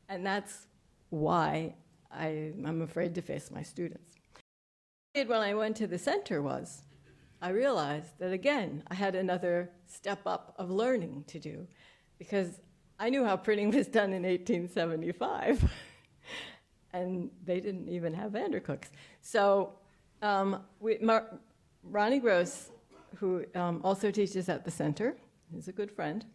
And that's why I'm afraid to face my students. When I went to the center was, I realized that, again, I had another step up of learning to do, because I knew how printing was done in 1875, and they didn't even have Vandercooks. So Ronnie Gross, who also teaches at the center, is a good friend,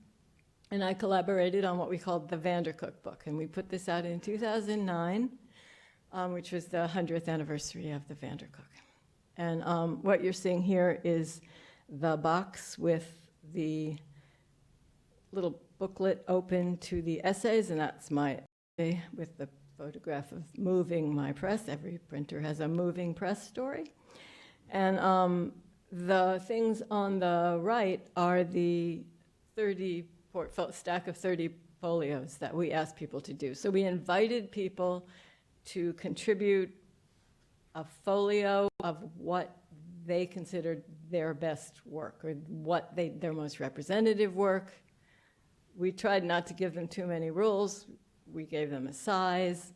and I collaborated on what we called the Vandercook book, and we put this out in 2009, which was the 100th anniversary of the Vandercook. And what you're seeing here is the box with the little booklet open to the essays, and that's my essay with the photograph of moving my press. Every printer has a moving press story. And the things on the right are the 30 stack of 30 folios that we asked people to do. So we invited people to contribute a folio of what they considered their best work, or what their most representative work. We tried not to give them too many rules. We gave them a size,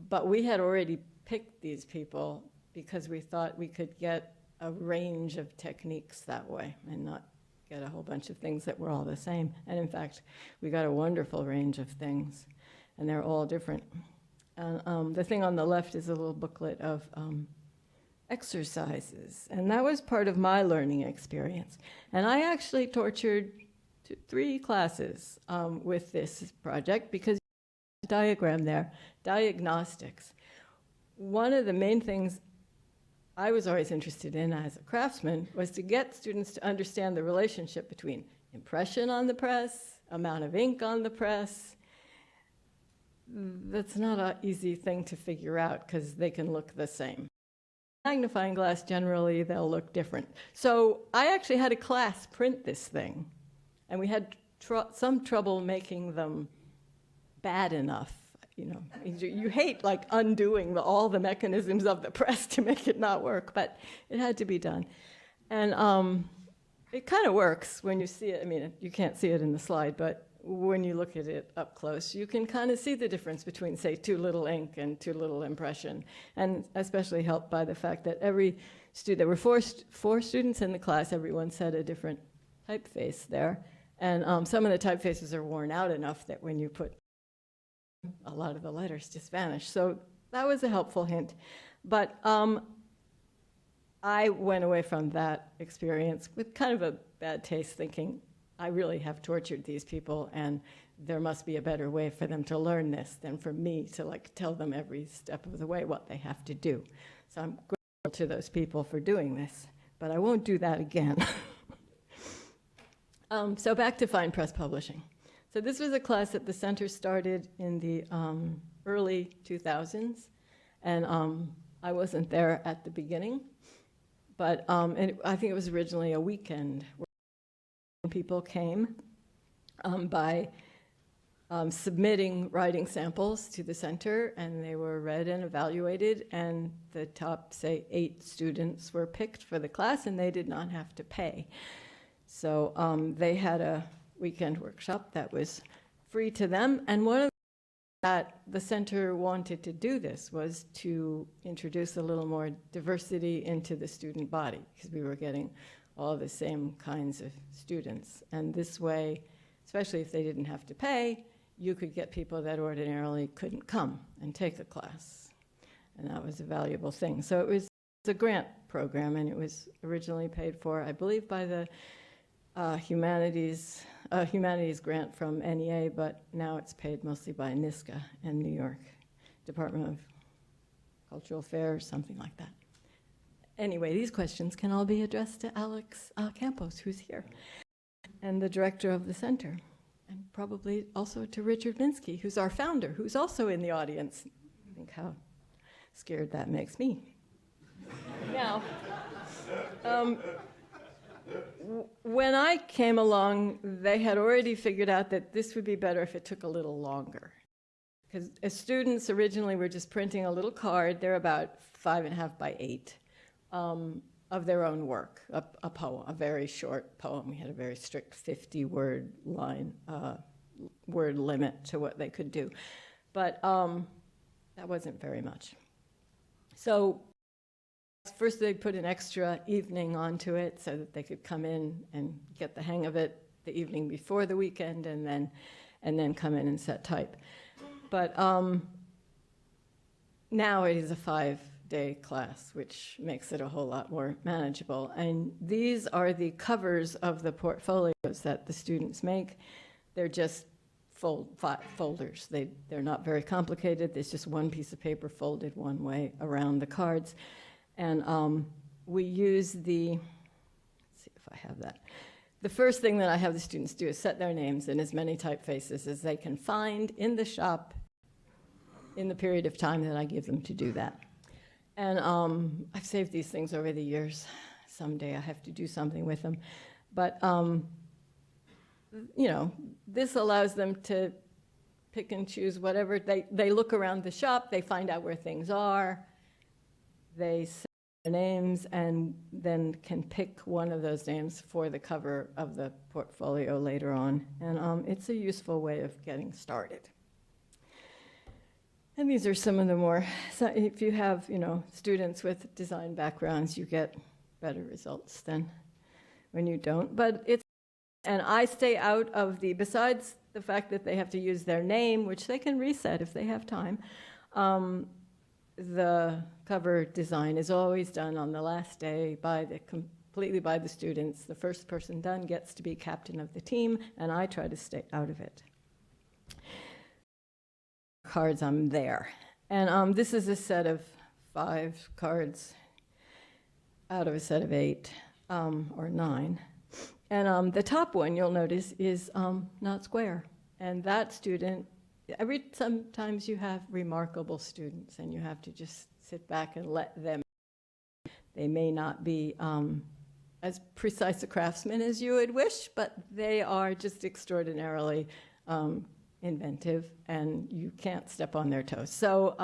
but we had already picked these people because we thought we could get a range of techniques that way and not get a whole bunch of things that were all the same. And in fact, we got a wonderful range of things, and they're all different. The thing on the left is a little booklet of exercises, and that was part of my learning experience. And I actually tortured 3 classes with this project, because diagram there, diagnostics. One of the main things I was always interested in as a craftsman was to get students to understand the relationship between impression on the press, amount of ink on the press. That's not an easy thing to figure out because they can look the same. Magnifying glass, generally, they'll look different. So I actually had a class print this thing, and we had some trouble making them bad enough. You know, you hate like undoing all the mechanisms of the press to make it not work, but it had to be done. And it kind of works when you see it. I mean, you can't see it in the slide, but when you look at it up close, you can kind of see the difference between, say, too little ink and too little impression, and especially helped by the fact that every student, there were four students in the class, everyone said a different typeface there, and some of the typefaces are worn out enough that when you put a lot of the letters just vanish. So that was a helpful hint. But I went away from that experience with kind of a bad taste, thinking, I really have tortured these people, and there must be a better way for them to learn this than for me to like tell them every step of the way what they have to do. So I'm grateful to those people for doing this, but I won't do that again. So back to fine press publishing. So this was a class that the center started in the early 2000s, and I wasn't there at the beginning, but I think it was originally a weekend where people came by submitting writing samples to the center, and they were read and evaluated, and the top, say, 8 students were picked for the class, and they did not have to pay. So they had a weekend workshop that was free to them, and one of the things that the center wanted to do this was to introduce a little more diversity into the student body, because we were getting all the same kinds of students. And this way, especially if they didn't have to pay, you could get people that ordinarily couldn't come and take the class. And that was a valuable thing. So it was a grant program, and it was originally paid for, I believe, by the humanities grant from NEA, but now it's paid mostly by NISCA in New York, Department of Cultural Affairs, something like that. Anyway, these questions can all be addressed to Alex Campos, who's here, and the director of the center, and probably also to Richard Minsky, who's our founder, who's also in the audience. Think how scared that makes me. Now, when I came along, they had already figured out that this would be better if it took a little longer. Because as students originally were just printing a little card, they're about 5.5 by 8. of their own work, a poem, a very short poem. We had a very strict 50-word word limit to what they could do. But that wasn't very much. So first they put an extra evening onto it so that they could come in and get the hang of it the evening before the weekend and then come in and set type. But now it is a 5-day class, which makes it a whole lot more manageable. And these are the covers of the portfolios that the students make. They're just folders. They're not very complicated. There's just one piece of paper folded one way around the cards. And we use let's see if I have that. The first thing that I have the students do is set their names in as many typefaces as they can find in the shop in the period of time that I give them to do that. And I've saved these things over the years. Someday I have to do something with them. But, you know, this allows them to pick and choose whatever. They look around the shop, they find out where things are, they say their names, and then can pick one of those names for the cover of the portfolio later on. And it's a useful way of getting started. And these are some of the more, so if you have, you know, students with design backgrounds, you get better results than when you don't. But and I stay out of besides the fact that they have to use their name, which they can reset if they have time, the cover design is always done on the last day completely by the students. The first person done gets to be captain of the team, and I try to stay out of it. Cards, I'm there. And this is a set of 5 cards out of a set of 8 or 9. And the top one, you'll notice, is not square. And that student, sometimes you have remarkable students, and you have to just sit back and let them. They may not be as precise a craftsman as you would wish, but they are just extraordinarily inventive, and you can't step on their toes. So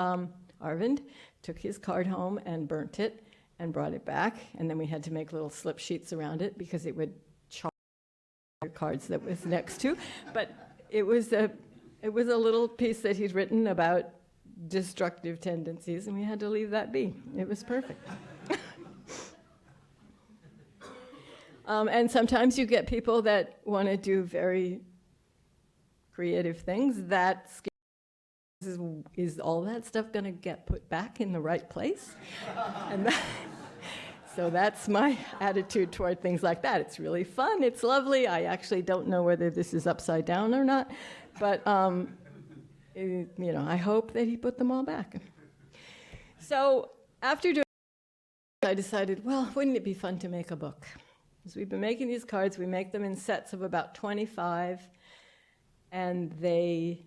Arvind took his card home and burnt it and brought it back, and then we had to make little slip sheets around it because it would char the cards that was next to. But it was a little piece that he'd written about destructive tendencies, and we had to leave that be. It was perfect. And sometimes you get people that want to do very creative things. Is all that stuff going to get put back in the right place? And so that's my attitude toward things like that. It's really fun. It's lovely. I actually don't know whether this is upside down or not, but you know, I hope that he put them all back. So after doing I decided, well, wouldn't it be fun to make a book? Because we've been making these cards. We make them in sets of about 25. And they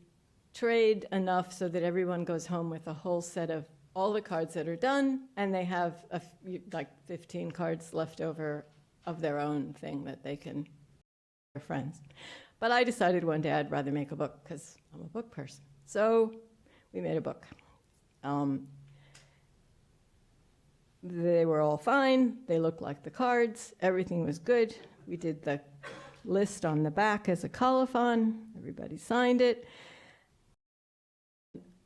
trade enough so that everyone goes home with a whole set of all the cards that are done, and they have like 15 cards left over of their own thing that they can share with their friends. But I decided one day I'd rather make a book because I'm a book person. So we made a book. They were all fine. They looked like the cards. Everything was good. We did the list on the back as a colophon. Everybody signed it.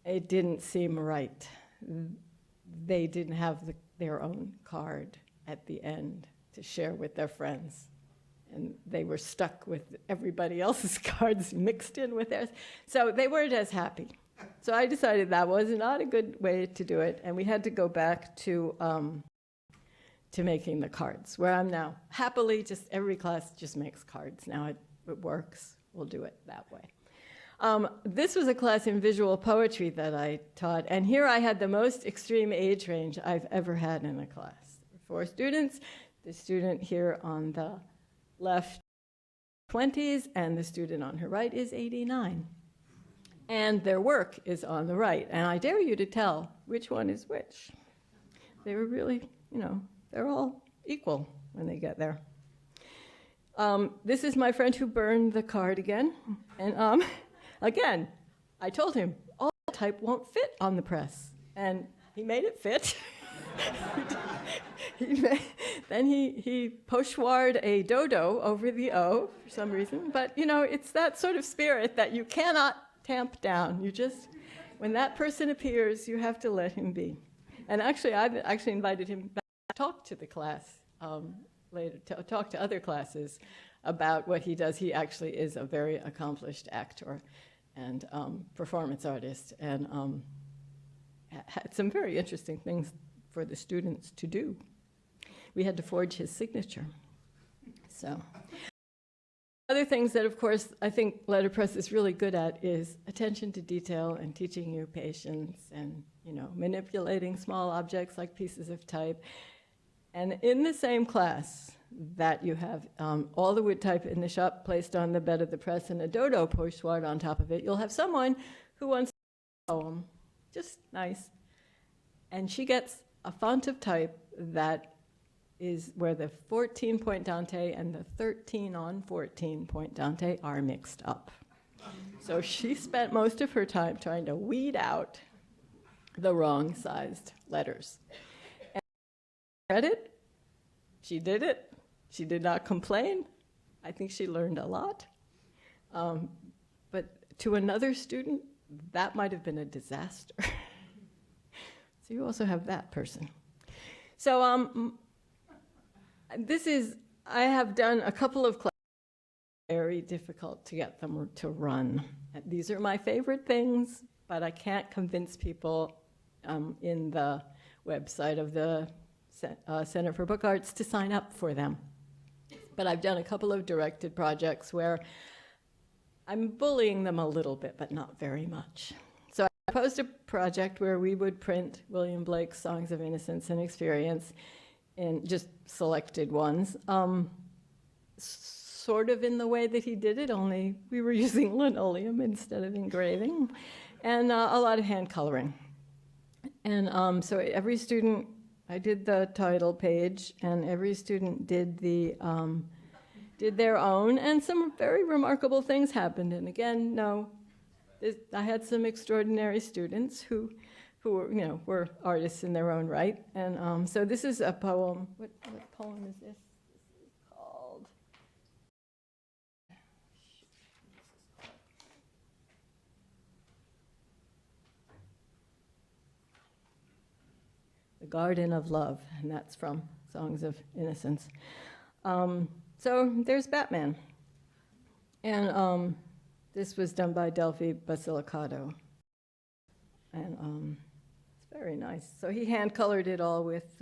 It didn't seem right. They didn't have their own card at the end to share with their friends. And they were stuck with everybody else's cards mixed in with theirs. So they weren't as happy. So I decided that was not a good way to do it. And we had to go back to making the cards, where I'm now happily just every class just makes cards. Now it works. We'll do it that way. This was a class in visual poetry that I taught, and here I had the most extreme age range I've ever had in a class. 4 students. The student here on the left, 20s, and the student on her right is 89. And their work is on the right, and I dare you to tell which one is which. They were really, you know, they're all equal when they get there. This is my friend who burned the card again. And again, I told him, all type won't fit on the press. And he made it fit. then he pochoired a dodo over the O for some reason. But, you know, it's that sort of spirit that you cannot tamp down. You just, when that person appears, you have to let him be. And actually, I've actually invited him back to talk to the class later, to talk to other classes about what he does. He actually is a very accomplished actor and performance artist, and had some very interesting things for the students to do. We had to forge his signature. So, other things that, of course, I think letterpress is really good at is attention to detail and teaching you patience and, you know, manipulating small objects like pieces of type. And in the same class that you have all the wood type in the shop placed on the bed of the press and a dodo pochoired on top of it, you'll have someone who wants a poem, just nice, and she gets a font of type that is where the 14-point Dante and the 13 on 14-point Dante are mixed up. So she spent most of her time trying to weed out the wrong-sized letters. And credit, she did it. She did not complain. I think she learned a lot. But to another student, that might have been a disaster. So you also have that person. So I have done a couple of classes, very difficult to get them to run. These are my favorite things, but I can't convince people in the website of the Center for Book Arts to sign up for them. But I've done a couple of directed projects where I'm bullying them a little bit, but not very much. So I proposed a project where we would print William Blake's Songs of Innocence and Experience in just selected ones, sort of in the way that he did it, only we were using linoleum instead of engraving, and a lot of hand coloring. And so every student, I did the title page, and every student did their own, and some very remarkable things happened. And again, I had some extraordinary students who were artists in their own right. And so this is a poem. What poem is this? This is called The Garden of Love, and that's from Songs of Innocence. So there's Batman. And this was done by Delphi Basilicato. And it's very nice. So he hand-colored it all with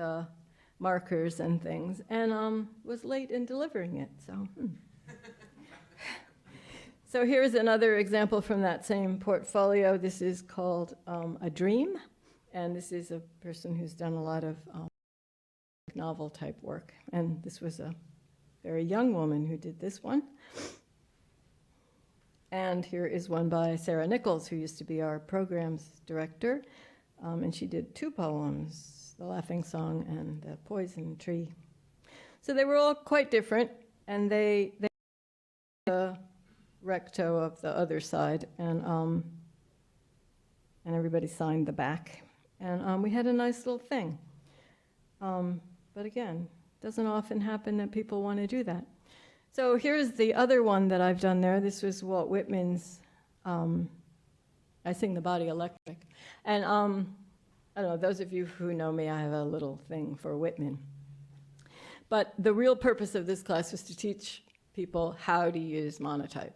markers and things, and was late in delivering it, so. So here's another example from that same portfolio. This is called A Dream, and this is a person who's done a lot of novel-type work. And this was a very young woman who did this one. And here is one by Sarah Nichols, who used to be our programs director. And she did two poems, The Laughing Song and The Poison Tree. So they were all quite different, and they the recto of the other side, and everybody signed the back. And we had a nice little thing. But again, it doesn't often happen that people want to do that. So here's the other one that I've done there. This was Walt Whitman's I Sing the Body Electric. And I don't know, those of you who know me, I have a little thing for Whitman. But the real purpose of this class was to teach people how to use monotype.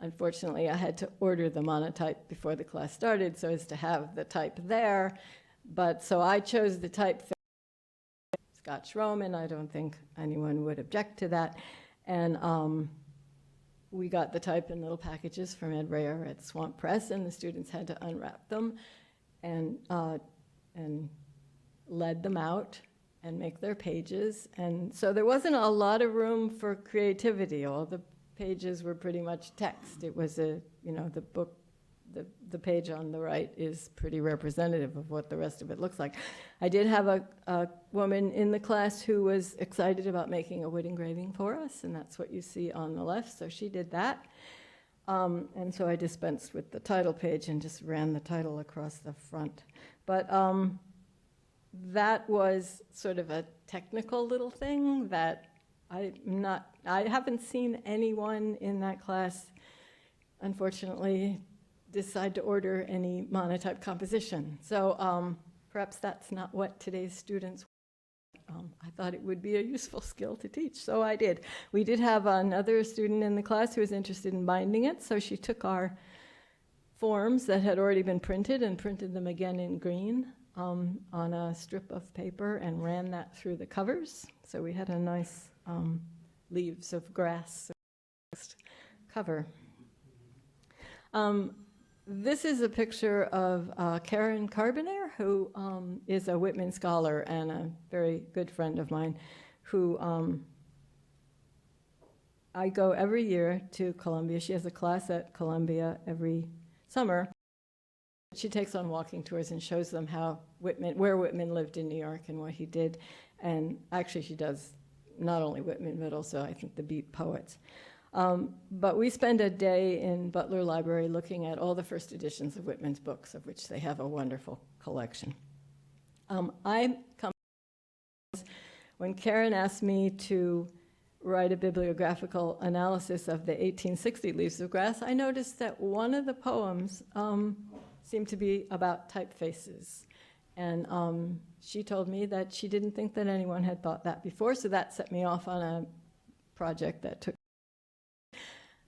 Unfortunately, I had to order the monotype before the class started so as to have the type there. But so I chose the type Scotch Roman. I don't think anyone would object to that. And we got the type in little packages from Ed Rayer at Swamp Press, and the students had to unwrap them and lead them out and make their pages. And so there wasn't a lot of room for creativity. All the pages were pretty much text. It was the book, the page on the right is pretty representative of what the rest of it looks like. I did have a woman in the class who was excited about making a wood engraving for us, and that's what you see on the left, so she did that. And so I dispensed with the title page and just ran the title across the front. But that was sort of a technical little thing that I haven't seen anyone in that class, unfortunately, decide to order any monotype composition. So perhaps that's not what today's students want. I thought it would be a useful skill to teach, so I did. We did have another student in the class who was interested in binding it, so she took our forms that had already been printed and printed them again in green on a strip of paper and ran that through the covers. So we had a nice leaves of grass cover. This is a picture of Karen Carbonaire, who is a Whitman scholar and a very good friend of mine, who I go every year to Columbia. She has a class at Columbia every summer. She takes on walking tours and shows them how where Whitman lived in New York and what he did. And actually she does not only Whitman, but also I think the Beat poets. But we spend a day in Butler Library looking at all the first editions of Whitman's books, of which they have a wonderful collection. I come when Karen asked me to write a bibliographical analysis of the 1860 Leaves of Grass, I noticed that one of the poems seemed to be about typefaces. And she told me that she didn't think that anyone had thought that before, so that set me off on a project that took.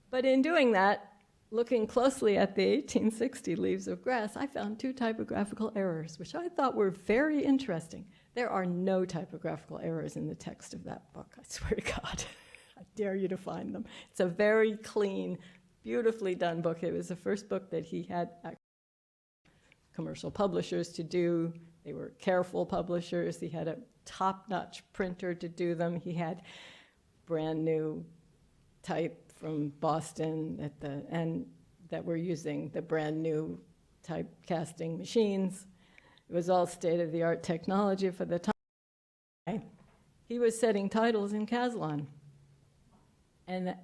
But in doing that, looking closely at the 1860 Leaves of Grass, I found 2 typographical errors, which I thought were very interesting. There are no typographical errors in the text of that book, I swear to God. I dare you to find them. It's a very clean, beautifully done book. It was the first book that he had commercial publishers to do. They were careful publishers. He had a top-notch printer to do them. He had brand new type from Boston and that were using the brand new typecasting machines. It was all state-of-the-art technology for the time. He was setting titles in Caslon. And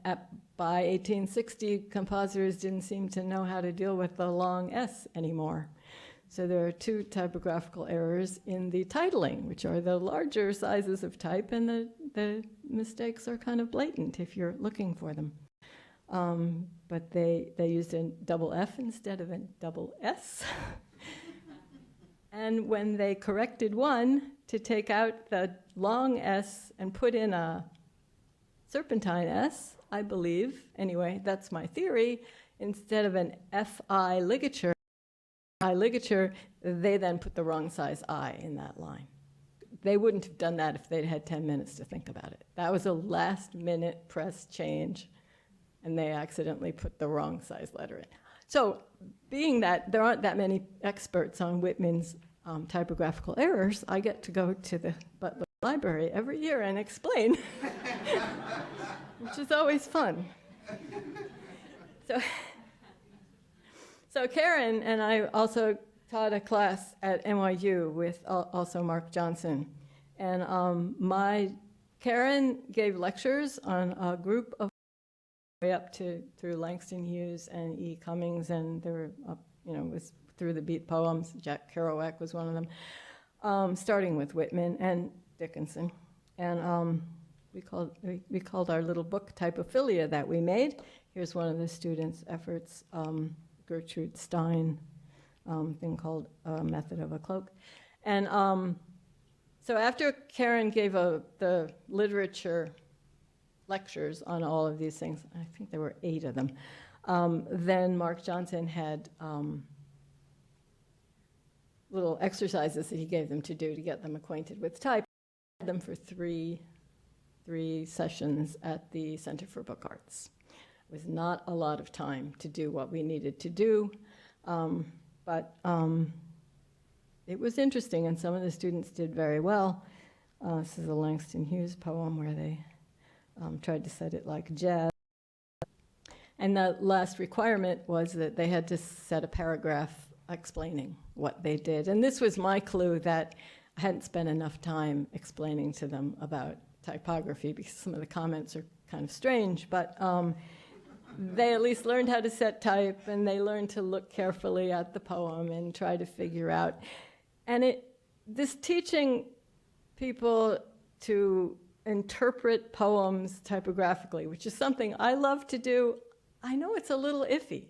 by 1860, compositors didn't seem to know how to deal with the long S anymore. So there are 2 typographical errors in the titling, which are the larger sizes of type, and the mistakes are kind of blatant if you're looking for them. But they used a double F instead of a double S. And when they corrected one to take out the long S and put in a serpentine S, I believe, anyway, that's my theory, instead of an FI ligature, they then put the wrong size I in that line. They wouldn't have done that if they'd had 10 minutes to think about it. That was a last-minute press change, and they accidentally put the wrong size letter in. So being that there aren't that many experts on Whitman's typographical errors, I get to go to the Butler Library every year and explain, which is always fun. So Karen and I also taught a class at NYU with also Mark Johnson. And Karen gave lectures on a group of way up through Langston Hughes and E. Cummings, and they were up, was through the Beat poems. Jack Kerouac was one of them, starting with Whitman and Dickinson. And we called our little book Typophilia that we made. Here's one of the students' efforts, Gertrude Stein, thing called Method of a Cloak. And so after Karen gave the literature lectures on all of these things, I think there were 8 of them, then Mark Johnson had little exercises that he gave them to do to get them acquainted with type. I had them for three sessions at the Center for Book Arts. It was not a lot of time to do what we needed to do, but it was interesting, and some of the students did very well. This is a Langston Hughes poem where they tried to set it like jazz. And the last requirement was that they had to set a paragraph explaining what they did. And this was my clue that I hadn't spent enough time explaining to them about typography, because some of the comments are kind of strange, but they at least learned how to set type, and they learned to look carefully at the poem and try to figure out. And this teaching people to interpret poems typographically, which is something I love to do, I know it's a little iffy.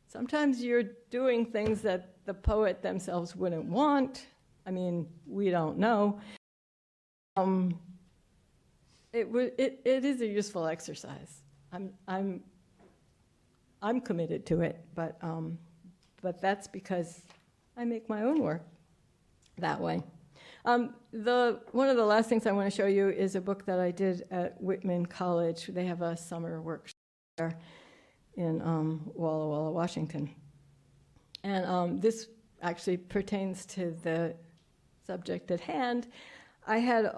Sometimes you're doing things that the poet themselves wouldn't want. I mean, we don't know. It is a useful exercise. I'm committed to it, but that's because I make my own work that way. One of the last things I want to show you is a book that I did at Whitman College. They have a summer workshop there in Walla Walla, Washington. And this actually pertains to the subject at hand. I had,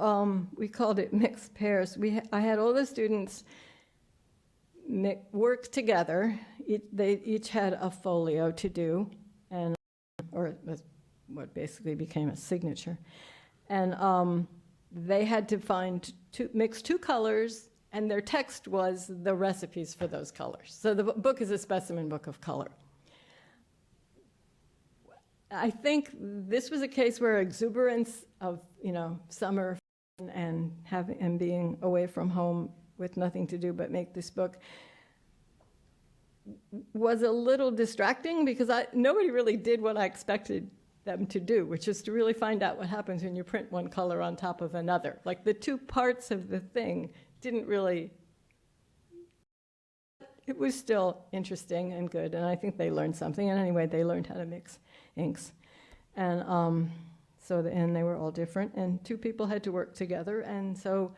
we called it mixed pairs. I had all the students work together. They each had a folio to do, or it was what basically became a signature. And they had to mix two colors, and their text was the recipes for those colors. So the book is a specimen book of color. I think this was a case where exuberance of, summer and being away from home with nothing to do but make this book was a little distracting, because nobody really did what I expected them to do, which is to really find out what happens when you print one color on top of another. Like, the two parts of the thing didn't really, it was still interesting and good, and I think they learned something. And anyway, they learned how to mix inks. And and they were all different, and two people had to work together, and so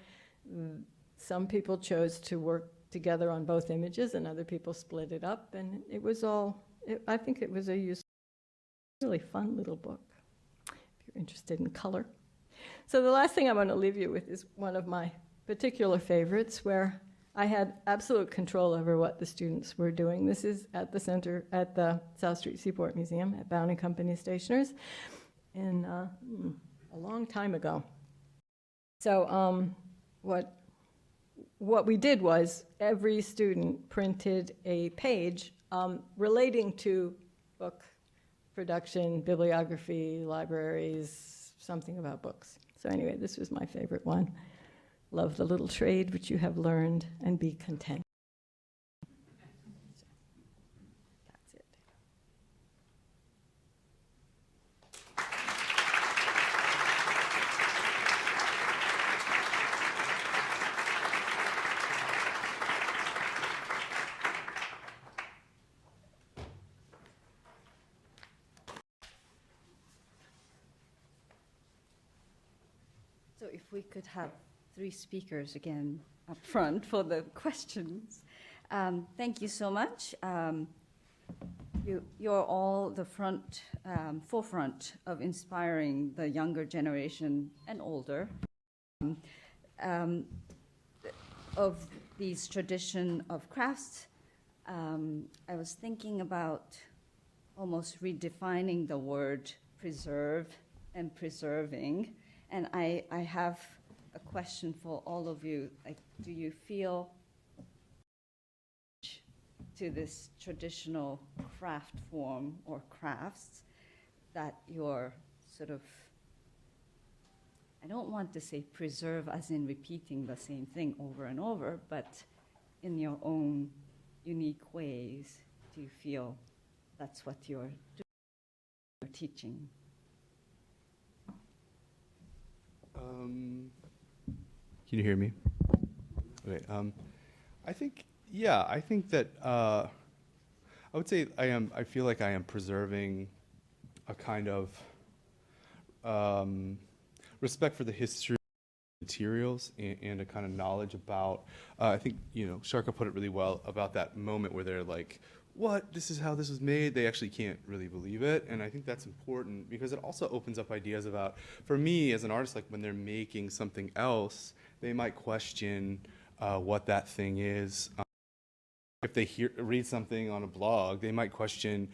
some people chose to work together on both images, and other people split it up, and it was I think it was a useful, really fun little book, if you're interested in color. So the last thing I want to leave you with is one of my particular favorites, where I had absolute control over what the students were doing. This is at the center, at the South Street Seaport Museum at Bound & Company Stationers in a long time ago. So what we did was every student printed a page relating to book production, bibliography, libraries, something about books. So anyway, this was my favorite one. Love the little trade which you have learned, and be content. That's it. So if we could have 3 speakers again up front for the questions. Thank you so much. You're all the forefront of inspiring the younger generation and older of these tradition of crafts. I was thinking about almost redefining the word preserve and preserving, and I have a question for all of you. Like, do you feel to this traditional craft form or crafts that you're sort of, I don't want to say preserve as in repeating the same thing over and over, but in your own unique ways, do you feel that's what you're doing, you're teaching? Can you hear me? Okay. I think that I would say I feel like I am preserving a kind of respect for the history of materials and a kind of knowledge about. I think Sharka put it really well about that moment where they're like, "What? This is how this was made." They actually can't really believe it, and I think that's important because it also opens up ideas about, for me as an artist, like when they're making something else, they might question what that thing is. If they read something on a blog, they might question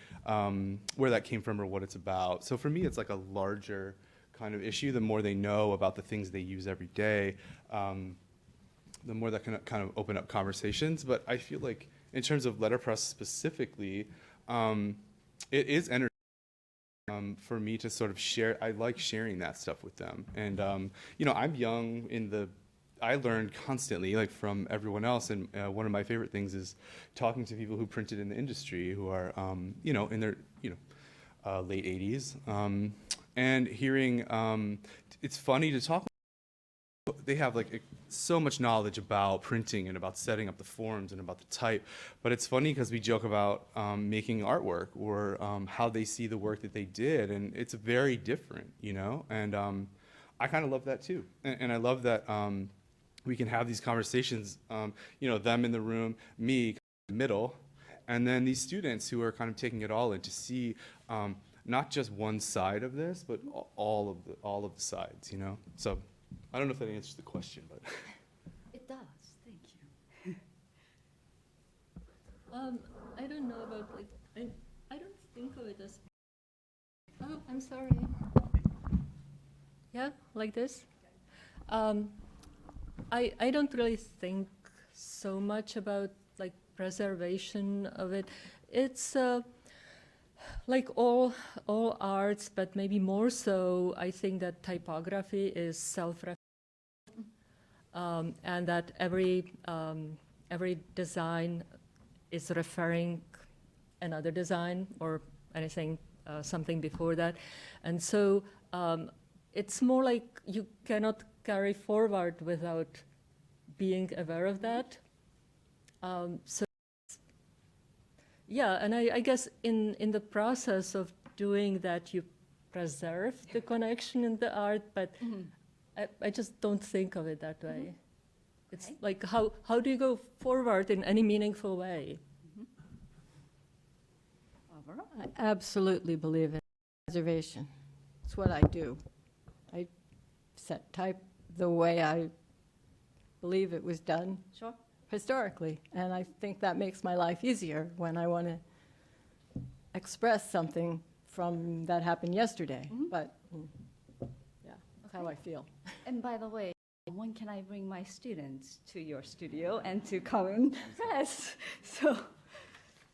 where that came from or what it's about. So for me, it's like a larger kind of issue. The more they know about the things they use every day, the more that can kind of open up conversations. But I feel like in terms of letterpress specifically, it is entertaining. for me to sort of share. I like sharing that stuff with them. And, you know, I'm young I learn constantly, like, from everyone else. And one of my favorite things is talking to people who printed in the industry who are, you know, in their, late 80s. And hearing, it's funny to talk. They have like so much knowledge about printing and about setting up the forms and about the type, but it's funny because we joke about making artwork or how they see the work that they did, and it's very different, you know. And I kind of love that too, and I love that we can have these conversations, you know, them in the room, me in the middle, and then these students who are kind of taking it all in to see not just one side of this, but all of the sides, you know. So. I don't know if that answers the question, but. It does. Thank you. I don't know about, like, I don't think of it as, oh, I'm sorry. Yeah, like this? I don't really think so much about, like, preservation of it. It's like all arts, but maybe more so, I think that typography is self-referential. And that every design is referring another design or anything, something before that. And so it's more like you cannot carry forward without being aware of that. So yeah, and I guess in the process of doing that, you preserve the connection in the art, but I just don't think of it that way. It's okay. Like, how do you go forward in any meaningful way? I absolutely believe in preservation. It's what I do. I set type the way I believe it was done. Sure. Historically, and I think that makes my life easier when I want to express something from that happened yesterday. But yeah, that's how I feel. And by the way, when can I bring my students to your studio and to come and press? So,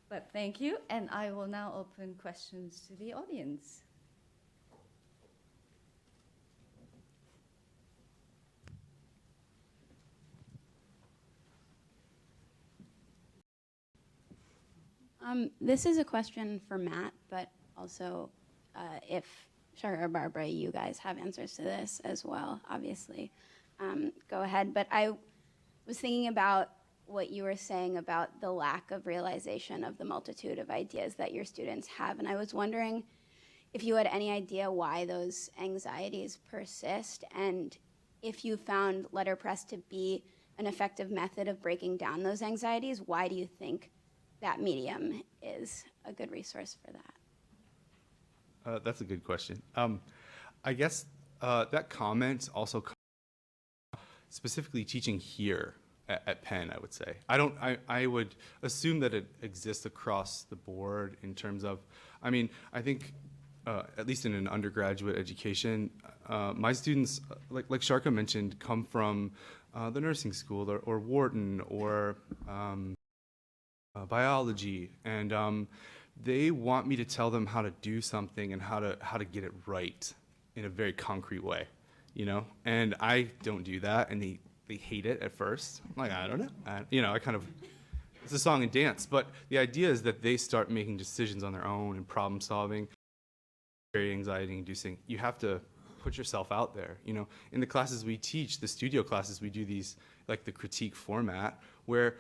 but thank you, and I will now open questions to the audience. This is a question for Matt, but also if Sharka or Barbara, you guys have answers to this as well, obviously, go ahead. But I was thinking about what you were saying about the lack of realization of the multitude of ideas that your students have, and I was wondering if you had any idea why those anxieties persist, and if you found letterpress to be an effective method of breaking down those anxieties. Why do you think that medium is a good resource for that? That's a good question. I guess that comment also specifically teaching here at Penn, I would say. I would assume that it exists across the board in terms of, I mean, I think at least in an undergraduate education, my students, like Sharka mentioned, come from the nursing school or Wharton or biology, and they want me to tell them how to do something and how to get it right in a very concrete way, you know. And I don't do that, and they hate it at first. I'm like, I don't know, I kind of, it's a song and dance. But the idea is that they start making decisions on their own and problem solving. Very anxiety inducing. You have to put yourself out there, you know. In the classes we teach, the studio classes, we do these like the critique format where.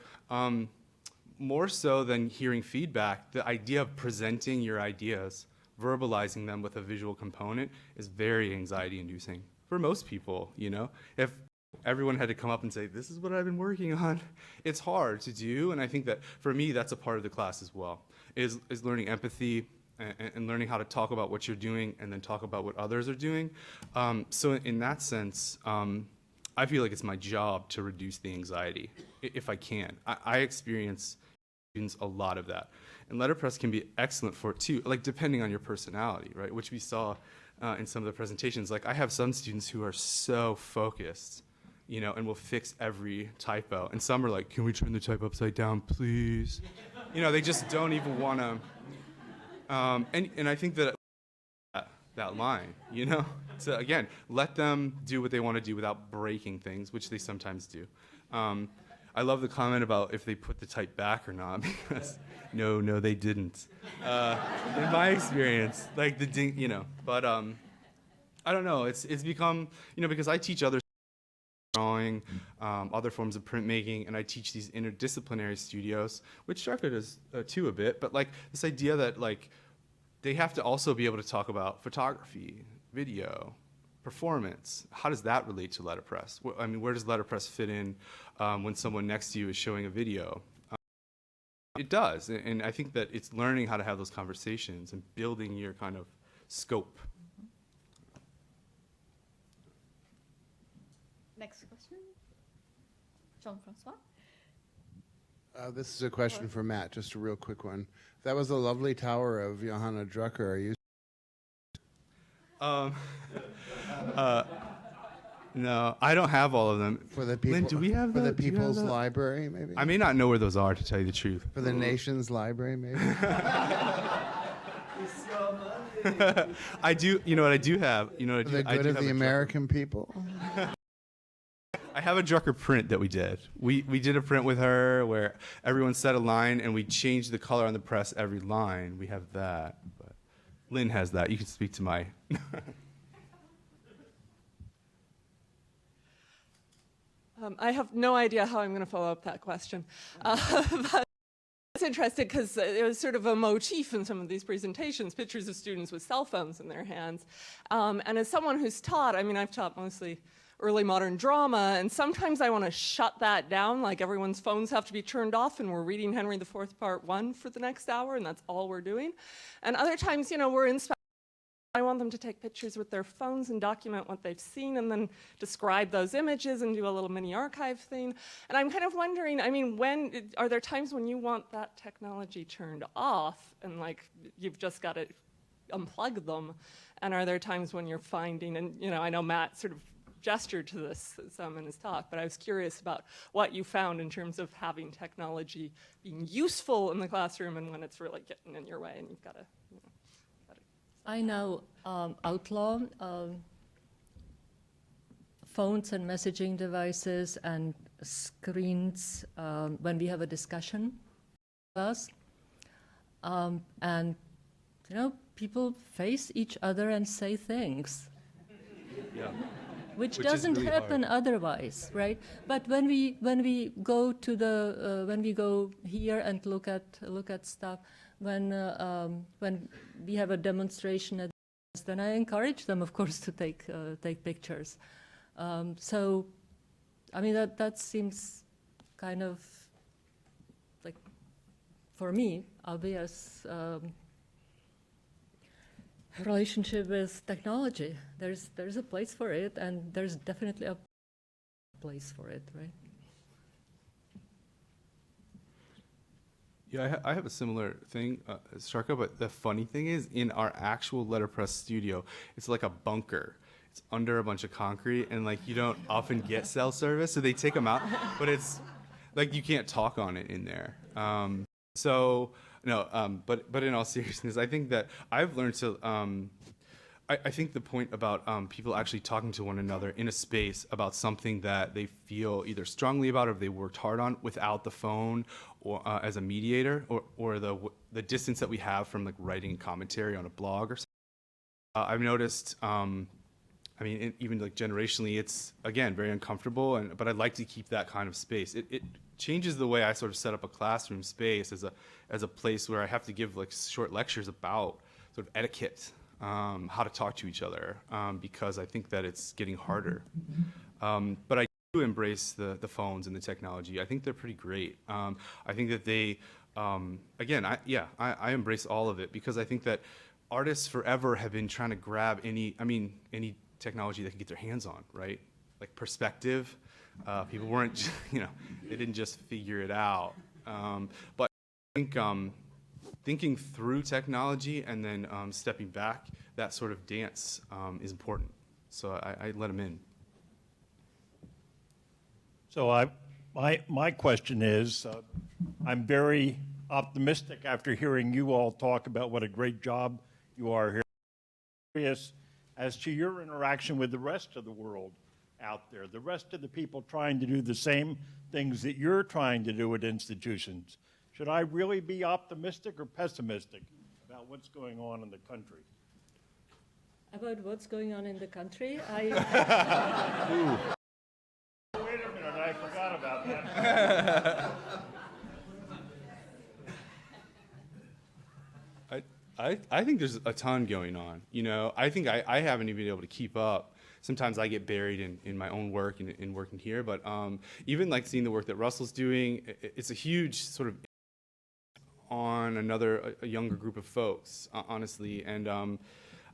More so than hearing feedback, the idea of presenting your ideas, verbalizing them with a visual component is very anxiety-inducing for most people, you know? If everyone had to come up and say, this is what I've been working on, it's hard to do, and I think that for me, that's a part of the class as well, is learning empathy and learning how to talk about what you're doing and then talk about what others are doing. So in that sense, I feel like it's my job to reduce the anxiety, if I can. I experience a lot of that. And letterpress can be excellent for it too, like depending on your personality, right? Which we saw in some of the presentations. Like I have some students who are so focused, you know, and will fix every typo. And some are like, can we turn the type upside down, please? You know, they just don't even want to. And I think that that line, you know? So again, let them do what they want to do without breaking things, which they sometimes do. I love the comment about if they put the type back or not, because no, they didn't. In my experience, like the ding, you know, but I don't know, it's become, you know, because I teach other drawing, other forms of printmaking, and I teach these interdisciplinary studios, which Sharka does too a bit, but like this idea that like they have to also be able to talk about photography, video, performance. How does that relate to letterpress? I mean, where does letterpress fit in when someone next to you is showing a video? It does, and I think that it's learning how to have those conversations and building your kind of scope. Next question. Jean-Francois? This is a question for Matt, just a real quick one. That was a lovely tower of Johanna Drucker. Are you? No, I don't have all of them. For the people, Lynn, do we have for the do you have People's that? Library, maybe? I may not know where those are, to tell you the truth. For the Nation's Library, maybe? I do. You know what I do have? You know what For I the do? I good do of have the a American people? I have a Drucker print that we did. We did a print with her where everyone said a line and we changed the color on the press every line. We have that. But Lynn has that. You can speak to my. I have no idea how I'm going to follow up that question. But it's interesting because it was sort of a motif in some of these presentations, pictures of students with cell phones in their hands. And as someone who's taught, I mean, I've taught mostly early modern drama, and sometimes I want to shut that down, like everyone's phones have to be turned off and we're reading Henry IV Part 1 for the next hour and that's all we're doing. And other times, you know, we're inspired. I want them to take pictures with their phones and document what they've seen and then describe those images and do a little mini archive thing. And I'm kind of wondering, I mean, are there times when you want that technology turned off and like you've just got to unplug them? And are there times when you're finding, and you know, I know Matt sort of gestured to this some in his talk, but I was curious about what you found in terms of having technology being useful in the classroom and when it's really getting in your way and you've got to, you know. I now outlaw phones and messaging devices and screens when we have a discussion with us. And, you know, people face each other and say things. Yeah. Which Which is doesn't really happen otherwise, right? But when we go to the when we go here and look at stuff, when we have a demonstration at this, then I encourage them, of course, to take pictures. So, I mean that seems kind of like, for me, obvious. Relationship with technology. There's a place for it, and there's definitely a place for it, right? Yeah, I have a similar thing, Sharka, but the funny thing is, in our actual letterpress studio, it's like a bunker. It's under a bunch of concrete, and like you don't often get cell service, so they take them out, but it's like you can't talk on it in there. But in all seriousness, I think that I've learned to, I think the point about people actually talking to one another in a space about something that they feel either strongly about or they worked hard on without the phone or as a mediator or the distance that we have from like writing commentary on a blog or something. I've noticed, I mean, even like generationally, it's again very uncomfortable, but I'd like to keep that kind of space. It changes the way I sort of set up a classroom space as a place where I have to give like short lectures about sort of etiquette, how to talk to each other, because I think that it's getting harder. But I do embrace the phones and the technology. I think they're pretty great. I think that they, again, I embrace all of it because I think that artists forever have been trying to grab any technology they can get their hands on, right? Like perspective. People weren't, you know, they didn't just figure it out. But I think thinking through technology and then stepping back, that sort of dance is important. So I let them in. So my question is, I'm very optimistic after hearing you all talk about what a great job you are here curious as to your interaction with the rest of the world out there, the rest of the people trying to do the same things that you're trying to do at institutions. Should I really be optimistic or pessimistic about what's going on in the country? About what's going on in the country, Wait a minute, I forgot about that. I think there's a ton going on. You know, I think I haven't even been able to keep up. Sometimes I get buried in my own work and in working here, but even like seeing the work that Russell's doing, it's a huge sort of on a younger group of folks, honestly. And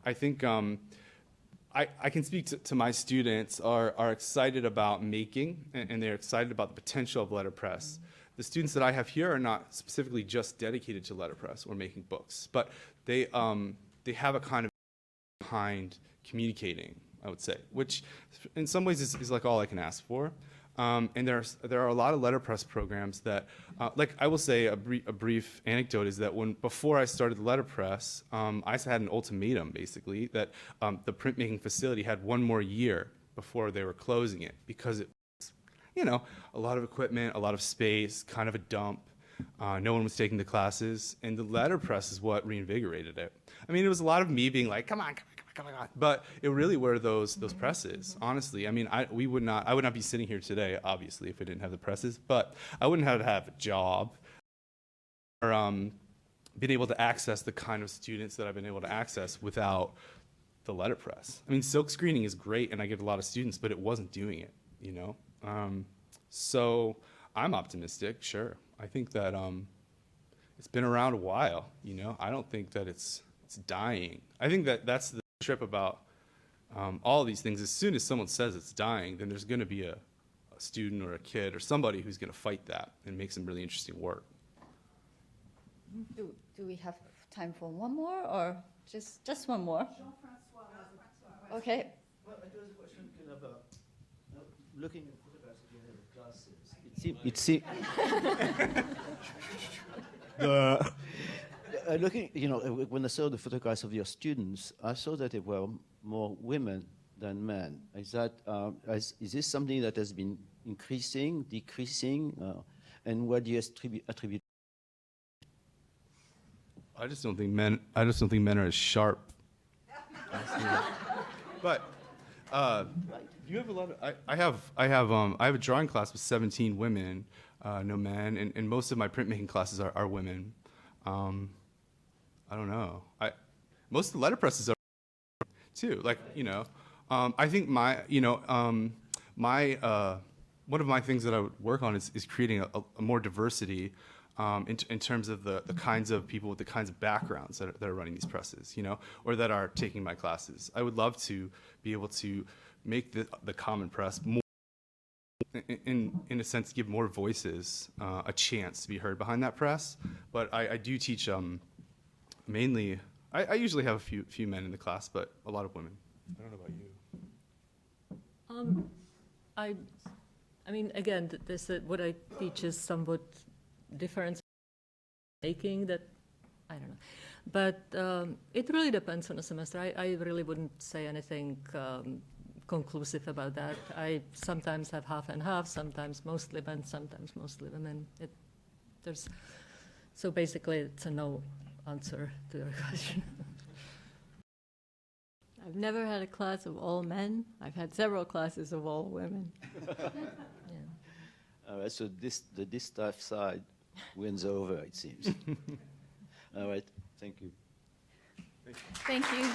I think I can speak to my students are excited about making, and they're excited about the potential of letterpress. The students that I have here are not specifically just dedicated to letterpress or making books, but they have a kind of behind communicating, I would say, which in some ways is like all I can ask for. And there are a lot of letterpress programs that, like I will say a brief anecdote is that before I started the letterpress, I had an ultimatum basically that the printmaking facility had one more year before they were closing it because it was, you know, a lot of equipment, a lot of space, kind of a dump. No one was taking the classes, and the letterpress is what reinvigorated it. I mean, it was a lot of me being like, come on. But it really were those presses, honestly. I mean, I would not be sitting here today, obviously, if I didn't have the presses, but I wouldn't have to have a job or been able to access the kind of students that I've been able to access without the letterpress. I mean, silk screening is great, and I get a lot of students, but it wasn't doing it, you know? So I'm optimistic, sure. I think that it's been around a while, you know? I don't think that it's dying. I think that's the trip about all these things. As soon as someone says it's dying, then there's going to be a student or a kid or somebody who's going to fight that and make some really interesting work. Do we have time for one more or just one more? Okay. Well, it was a question kind of looking at photographs of your classes. It seems looking, you know, when I saw the photographs of your students, I saw that there were more women than men. Is that is this something that has been increasing, decreasing, and what do you attribute? I just don't think men are as sharp. But you have a lot of. I have a drawing class with 17 women, no men, and most of my printmaking classes are women. I don't know. Most of the letterpresses are too. Like, you know, I think one of my things that I would work on is creating a more diversity in terms of the kinds of people with the kinds of backgrounds that are running these presses, you know, or that are taking my classes. I would love to be able to make the common press more, in a sense, give more voices a chance to be heard behind that press. But I do teach mainly. I usually have a few men in the class, but a lot of women. I don't know about you. I mean, again, what I teach is somewhat different making that, I don't know. But it really depends on the semester. I really wouldn't say anything conclusive about that. I sometimes have half and half, sometimes mostly men, sometimes mostly women. So basically it's a no answer to your question. I've never had a class of all men. I've had several classes of all women. Yeah. So the distaff side wins over, it seems. All right, thank you. Thank you.